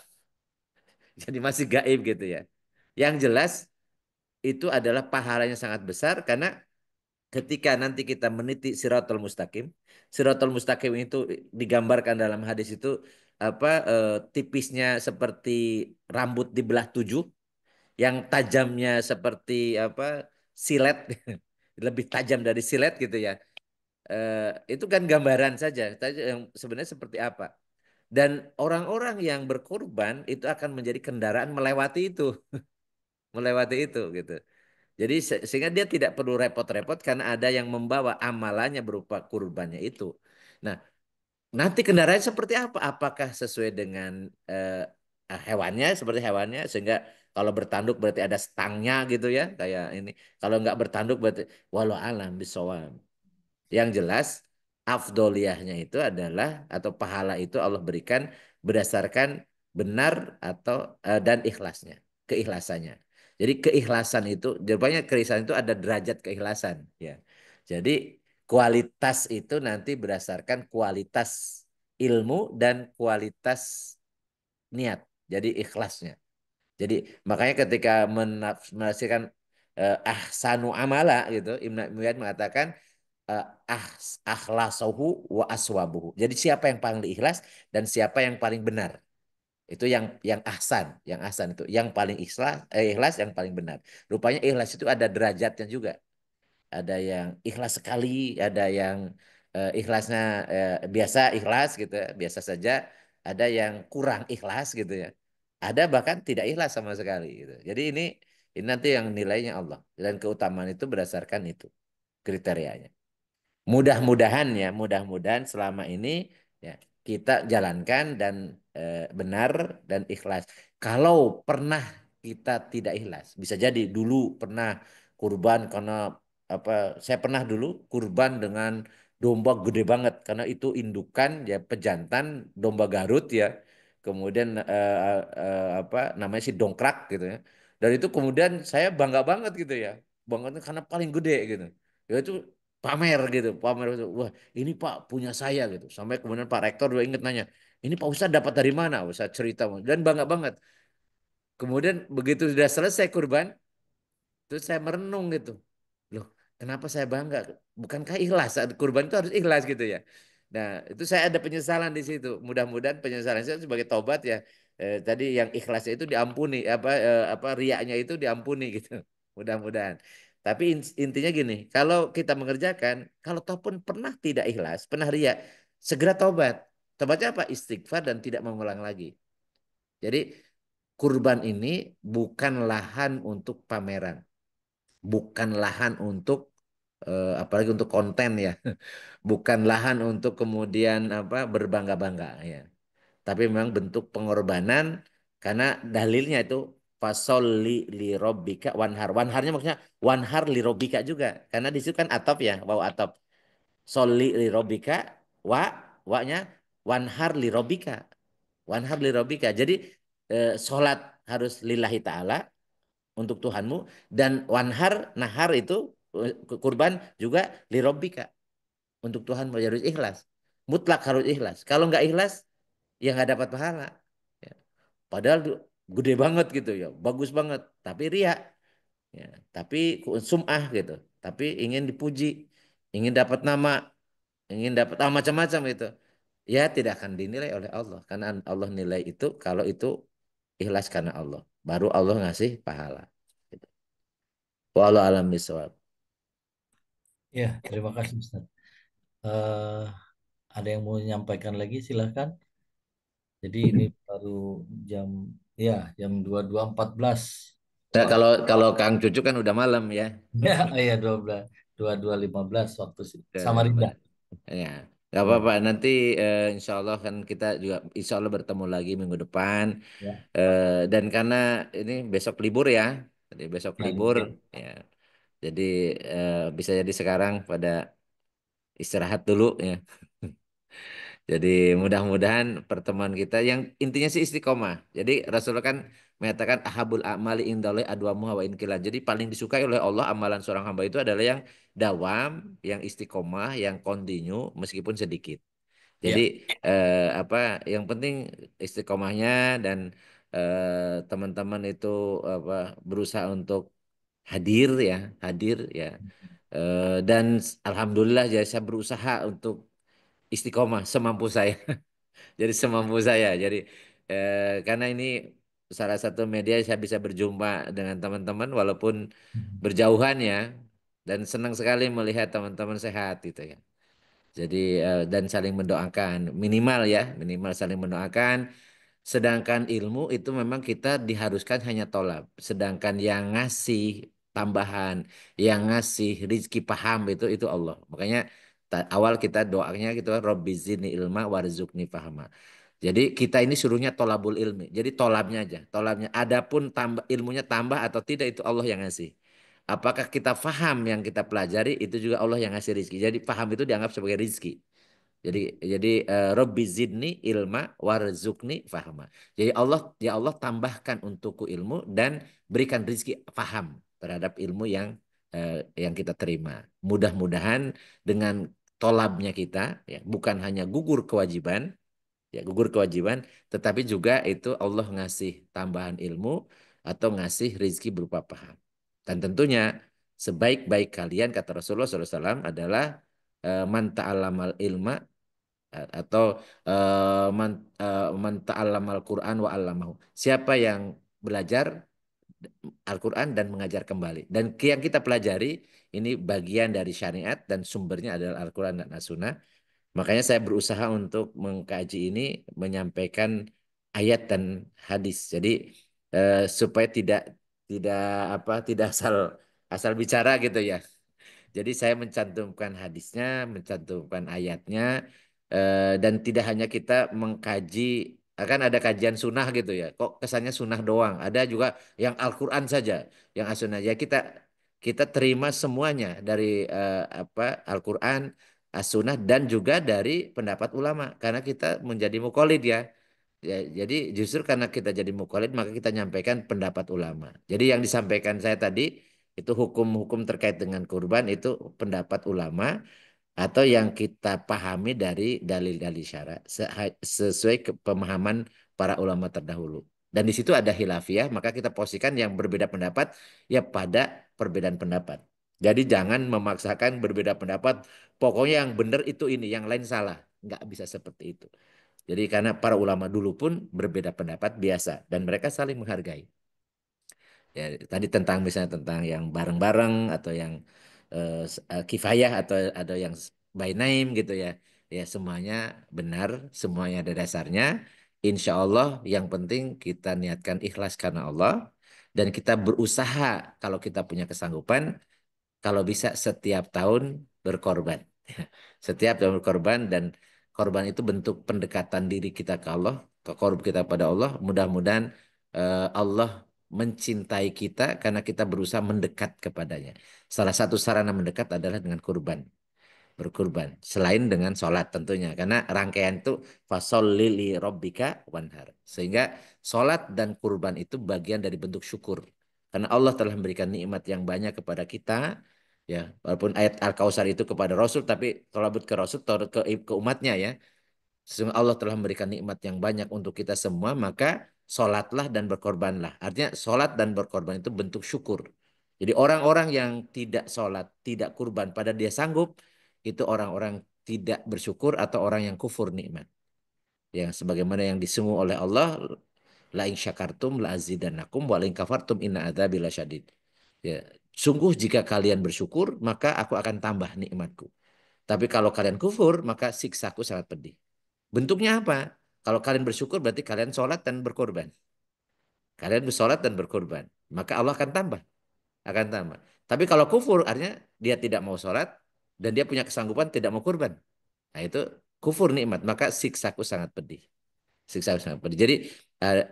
Jadi masih gaib gitu ya. Yang jelas itu adalah pahalanya sangat besar, karena ketika nanti kita meniti Siratul Mustaqim itu digambarkan dalam hadis itu tipisnya seperti rambut dibelah 7, yang tajamnya seperti silet, lebih tajam dari silet gitu ya. Itu kan gambaran saja yang sebenarnya seperti apa. Dan orang-orang yang berkorban itu akan menjadi kendaraan melewati itu gitu. Jadi sehingga dia tidak perlu repot-repot karena ada yang membawa amalannya berupa kurbannya itu. Nah, nanti kendaraan seperti apa? Apakah sesuai dengan hewannya, seperti hewannya, sehingga kalau bertanduk berarti ada stangnya gitu ya, kayak ini. Kalau nggak bertanduk berarti walau alam bisawab. Yang jelas afdoliyahnya itu adalah, atau pahala itu Allah berikan berdasarkan benar atau dan ikhlasnya, keikhlasannya. Jadi keikhlasan itu, jawabannya keikhlasan itu ada derajat keikhlasan ya. Jadi kualitas itu nanti berdasarkan kualitas ilmu dan kualitas niat. Jadi ikhlasnya. Jadi makanya ketika menafsirkan ahsanu amala gitu, Ibnu Muhammad mengatakan eh, ah, akhlasahu wa aswabuhu. Jadi siapa yang paling ikhlas dan siapa yang paling benar. Itu yang ahsan itu, yang paling ikhlas yang paling benar. Rupanya ikhlas itu ada derajatnya juga. Ada yang ikhlas sekali, ada yang ikhlasnya biasa ikhlas gitu ya, biasa saja, ada yang kurang ikhlas gitu ya. Ada bahkan tidak ikhlas sama sekali gitu. Jadi ini nanti yang nilainya Allah, dan keutamaan itu berdasarkan itu kriterianya. Mudah-mudahan selama ini ya kita jalankan dan benar dan ikhlas. Kalau pernah kita tidak ikhlas, bisa jadi dulu pernah kurban karena saya pernah dulu kurban dengan domba gede banget, karena itu indukan ya, pejantan domba Garut ya. Kemudian namanya si dongkrak gitu ya. Dan itu kemudian saya bangga banget gitu ya. Bangga karena paling gede gitu. Ya itu pamer itu. Wah, ini Pak punya saya gitu. Sampai kemudian Pak Rektor juga inget nanya, ini Pak Ustadz dapat dari mana? Ustadz cerita dan bangga banget. Kemudian begitu sudah selesai kurban, terus saya merenung gitu. Loh, kenapa saya bangga? Bukankah ikhlas? Saat kurban itu harus ikhlas gitu ya. Nah, itu saya ada penyesalan di situ. Mudah-mudahan penyesalan saya sebagai taubat ya. Tadi yang ikhlasnya itu diampuni, riaknya itu diampuni gitu. Mudah-mudahan. Tapi intinya gini, kalau kita mengerjakan, kalau toh pun pernah tidak ikhlas, pernah riak, segera tobat. Tobatnya apa? Istighfar dan tidak mengulang lagi. Jadi kurban ini bukan lahan untuk pameran, bukan lahan untuk apalagi untuk konten ya, bukan lahan untuk kemudian apa berbangga-bangga ya. Tapi memang bentuk pengorbanan karena dalilnya itu fasolli li robbika wanhar. Wanharnya maksudnya wanhar li robbika juga. Karena di situ kan atop ya, wow atop. Solli li robbika wa wa-nya wanhar li robbika. Wanhar li robbika. Jadi sholat harus lillahi ta'ala untuk Tuhanmu dan wanhar nahar itu kurban juga li robbika untuk Tuhanmu harus ikhlas. Mutlak harus ikhlas. Kalau nggak ikhlas ya nggak dapat pahala. Ya. Padahal gede banget gitu ya, bagus banget. Tapi ria, ya. Tapi sum'ah gitu. Tapi ingin dipuji, ingin dapat nama, ingin dapat macam-macam itu. Ya tidak akan dinilai oleh Allah. Karena Allah nilai itu kalau itu ikhlas karena Allah. Baru Allah ngasih pahala. Gitu. Wallahu alam bisawab. Ya, terima kasih Ustaz. Eh, ada yang mau menyampaikan lagi silahkan. Jadi ini baru jam ya jam 22.14. Nah, Waktu kalau Kang Cucu kan udah malam ya. ya iya 12 22.15 waktu Udah Samarinda. lima. Ya, nggak Ya, apa-apa. Nanti insya Allah kan kita juga insya Allah bertemu lagi minggu depan. ya, Dan karena ini besok libur ya, jadi besok ya, libur libur. ya. Jadi bisa jadi sekarang pada istirahat dulu ya. Jadi mudah-mudahan pertemuan kita yang intinya sih istiqomah. Jadi Rasulullah kan mengatakan ahabul a'mali indallahi adwamuha wa inkilah. Jadi paling disukai oleh Allah amalan seorang hamba itu adalah yang dawam, yang istiqomah, yang kontinu meskipun sedikit. Jadi Ya, apa yang penting istiqomahnya dan teman-teman itu apa berusaha untuk hadir ya, hadir ya. Dan alhamdulillah ya saya berusaha untuk istiqomah semampu saya. Jadi semampu saya. Jadi karena ini salah satu media saya bisa berjumpa dengan teman-teman walaupun berjauhan ya dan senang sekali melihat teman-teman sehat gitu ya. Jadi dan saling mendoakan minimal ya, minimal saling mendoakan. Sedangkan ilmu itu memang kita diharuskan hanya tolab. Sedangkan yang ngasih tambahan, yang ngasih rizki paham itu Allah. Makanya awal kita doanya gitu Robbi zidni ilma warzuqni fahma. Jadi kita ini suruhnya tolabul ilmi. Jadi tolabnya aja, tolabnya. Adapun tambah ilmunya tambah atau tidak itu Allah yang ngasih. Apakah kita faham yang kita pelajari itu juga Allah yang ngasih rizki. Jadi paham itu dianggap sebagai rizki. Jadi Robbi zidni ilma warzuqni fahma. Jadi ya Allah tambahkan untukku ilmu dan berikan rizki faham terhadap ilmu yang kita terima. Mudah-mudahan dengan tolabnya kita ya bukan hanya gugur kewajiban ya gugur kewajiban tetapi juga itu Allah ngasih tambahan ilmu atau ngasih rizki berupa paham. Dan tentunya sebaik-baik kalian kata Rasulullah SAW adalah man ta'allamal ilma atau man ta'allamal Qur'an wa 'allamahu. Siapa yang belajar Al-Quran dan mengajar kembali. Dan yang kita pelajari ini bagian dari syariat dan sumbernya adalah Al-Quran dan As-Sunnah. Makanya saya berusaha untuk mengkaji ini, menyampaikan ayat dan hadis. Jadi supaya tidak tidak asal bicara gitu ya. Jadi saya mencantumkan hadisnya, mencantumkan ayatnya, dan tidak hanya kita mengkaji, kan ada kajian sunnah gitu ya. Kok kesannya sunnah doang? Ada juga yang Al-Quran saja, yang as-sunnah. Ya kita terima semuanya dari Al-Quran, as-sunnah dan juga dari pendapat ulama. Karena kita menjadi mukallid ya. Ya, jadi justru karena kita jadi mukallid maka kita nyampaikan pendapat ulama. Jadi yang disampaikan saya tadi itu hukum-hukum terkait dengan kurban itu pendapat ulama atau yang kita pahami dari dalil-dalil syara sesuai pemahaman para ulama terdahulu. Dan di situ ada khilafiyah, maka kita posisikan yang berbeda pendapat ya pada perbedaan pendapat. Jadi jangan memaksakan berbeda pendapat, pokoknya yang benar itu ini, yang lain salah. Nggak bisa seperti itu. Jadi karena para ulama dulu pun berbeda pendapat biasa dan mereka saling menghargai. Ya, tadi tentang misalnya tentang yang bareng-bareng atau yang kifayah atau ada yang by name gitu ya. ya semuanya benar, semuanya ada dasarnya. Insya Allah yang penting kita niatkan ikhlas karena Allah dan kita berusaha kalau kita punya kesanggupan, kalau bisa setiap tahun berkorban. Setiap tahun berkorban dan korban itu bentuk pendekatan diri kita ke Allah, ke korban kita pada Allah. Mudah-mudahan Allah mencintai kita karena kita berusaha mendekat kepadanya. Salah satu sarana mendekat adalah dengan kurban, berkurban. Selain dengan sholat tentunya. Karena rangkaian itu fasholli li rabbika wanhar. Sehingga sholat dan kurban itu bagian dari bentuk syukur. Karena Allah telah memberikan nikmat yang banyak kepada kita. Ya, walaupun ayat Al-Kautsar itu kepada Rasul, tapi tolabut ke Rasul, ke umatnya ya. Sesungguhnya Allah telah memberikan nikmat yang banyak untuk kita semua, maka sholatlah dan berkorbanlah. Artinya sholat dan berkorban itu bentuk syukur. Jadi orang-orang yang tidak sholat, tidak kurban, pada dia sanggup, itu orang-orang tidak bersyukur atau orang yang kufur nikmat. Yang sebagaimana yang disungguh oleh Allah, la in syakartum la azidannakum wa la in kafartum inna adzabi lasyadid. Ya, sungguh jika kalian bersyukur, maka aku akan tambah nikmatku. Tapi kalau kalian kufur, maka siksaku sangat pedih. Bentuknya apa? Kalau kalian bersyukur berarti kalian sholat dan berkorban. Kalian bersolat dan berkorban. Maka Allah akan tambah. Akan tambah. Tapi kalau kufur artinya dia tidak mau sholat dan dia punya kesanggupan tidak mau kurban. Nah itu kufur nikmat. Maka siksaku sangat pedih. Siksaku sangat pedih. Jadi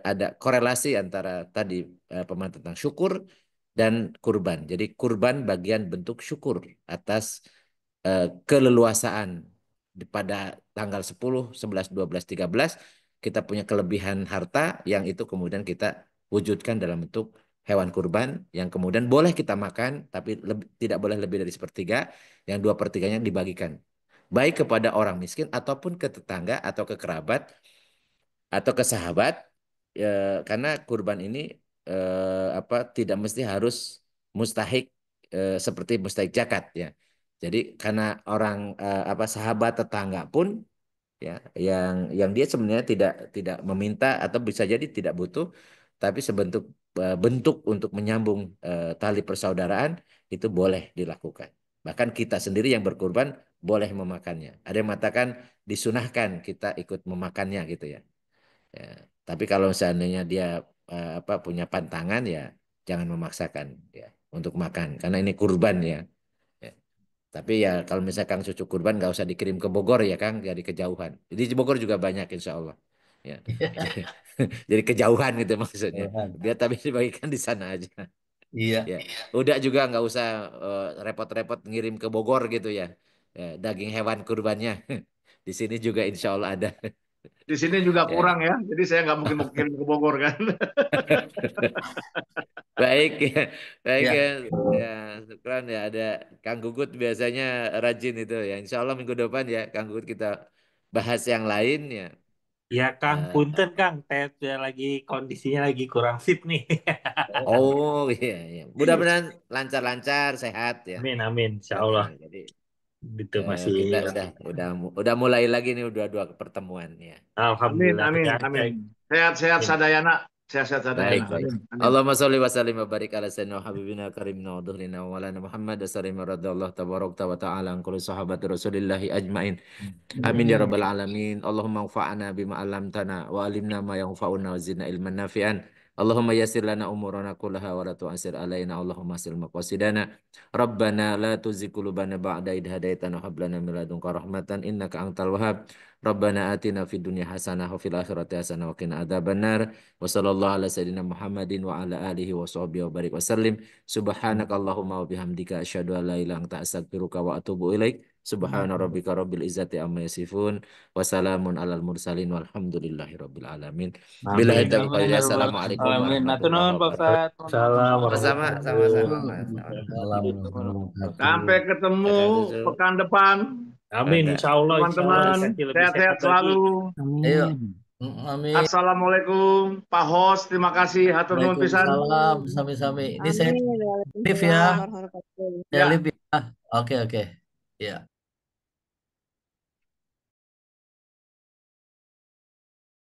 ada korelasi antara tadi pemahaman tentang syukur dan kurban. Jadi kurban bagian bentuk syukur atas keleluasaan pada tanggal 10, 11, 12, 13 kita punya kelebihan harta yang itu kemudian kita wujudkan dalam bentuk hewan kurban yang kemudian boleh kita makan tapi tidak boleh lebih dari sepertiga, yang 2/3-nya dibagikan baik kepada orang miskin ataupun ke tetangga atau ke kerabat atau ke sahabat karena kurban ini tidak mesti harus mustahik seperti mustahik zakat ya. Jadi karena orang sahabat tetangga pun ya yang dia sebenarnya tidak meminta atau bisa jadi tidak butuh tapi sebentuk bentuk untuk menyambung tali persaudaraan itu boleh dilakukan. Bahkan kita sendiri yang berkurban boleh memakannya. Ada yang mengatakan disunahkan kita ikut memakannya gitu ya. Ya, tapi kalau seandainya dia punya pantangan ya jangan memaksakan ya untuk makan karena ini kurban ya. Ya. Tapi ya kalau misalkan cucu kurban nggak usah dikirim ke Bogor ya Kang, jadi kejauhan. Jadi di Bogor juga banyak insya Allah. Ya. Jadi kejauhan gitu maksudnya. Biar tapi dibagikan di sana aja. Iya. Ya. Udah juga nggak usah repot-repot ngirim ke Bogor gitu ya. Ya, daging hewan kurbannya. Di sini juga insya Allah ada. Di sini juga Ya. kurang ya, jadi saya nggak mungkin mau kirim ke Bogor kan. Baik ya, baik Ya. ya, ya, syukran ya. Ada Kang Gugut biasanya rajin itu ya. Insya Allah minggu depan ya Kang Gugut kita bahas yang lain ya. Ya Kang, punten Kang, saya lagi kondisinya lagi kurang fit nih. Oh iya, iya. Mudah-mudahan lancar-lancar, sehat ya. Amin, amin, insya Sehat, Allah. ya. Jadi Itu masih. kita udah mulai lagi nih dua pertemuan ya. Alhamdulillah. Amin, Ya, amin. Sehat-sehat sadayana. Sehat-sehat sadayana. Baik. Amin. Allahumma sholli wa sallim wa barik ala sayyidina habibina karimna wa dhuhrina wa maulana Muhammad wa radallahu tabarakta wa ta'ala an kulli sahabati rasulillahi ajmain. Amin ya rabbal alamin. Allahumma anfa'na bima 'allamtana wa alimna ma yanfa'una wa zidna ilman nafi'an. Allahumma yassir lana umurana kullaha wa la tu'assir alaina. Allahumma sil maqasidana. Rabbana la tuzigh qulubana ba'da idh hadaitana wa hab lana min ladunka rahmatan innaka antal wahhab. Rabbana atina fid dunya hasanah wa fil akhirati hasanah wa qina adzabannar. Wa sallallahu ala sayyidina Muhammadin wa ala alihi wa sahbihi wa barik wasallim. Subhanakallahumma wa bihamdika asyhadu an la ilaha illa anta astaghfiruka wa atubu ilaik. Subhana rabbika rabbil izzati amma yasifun wa salamun alal mursalin walhamdulillahi rabbil alamin. Bila Amin. taufiq walhidayah. Assalamualaikum Amin. warahmatullahi Pak Ustadz. wabarakatuh. Salam Sama-sama. Sampai ketemu pekan depan. Amin, insya Allah. Teman-teman, sehat-sehat selalu. Ayo. Amin. Assalamualaikum, Pak Host. Terima kasih. Hatur nuhun pisan. Waalaikumsalam. Sami-sami. Ini saya Amin. live ya. Waalaikumsalam warahmatullahi Ya live ya. Oke. Ya.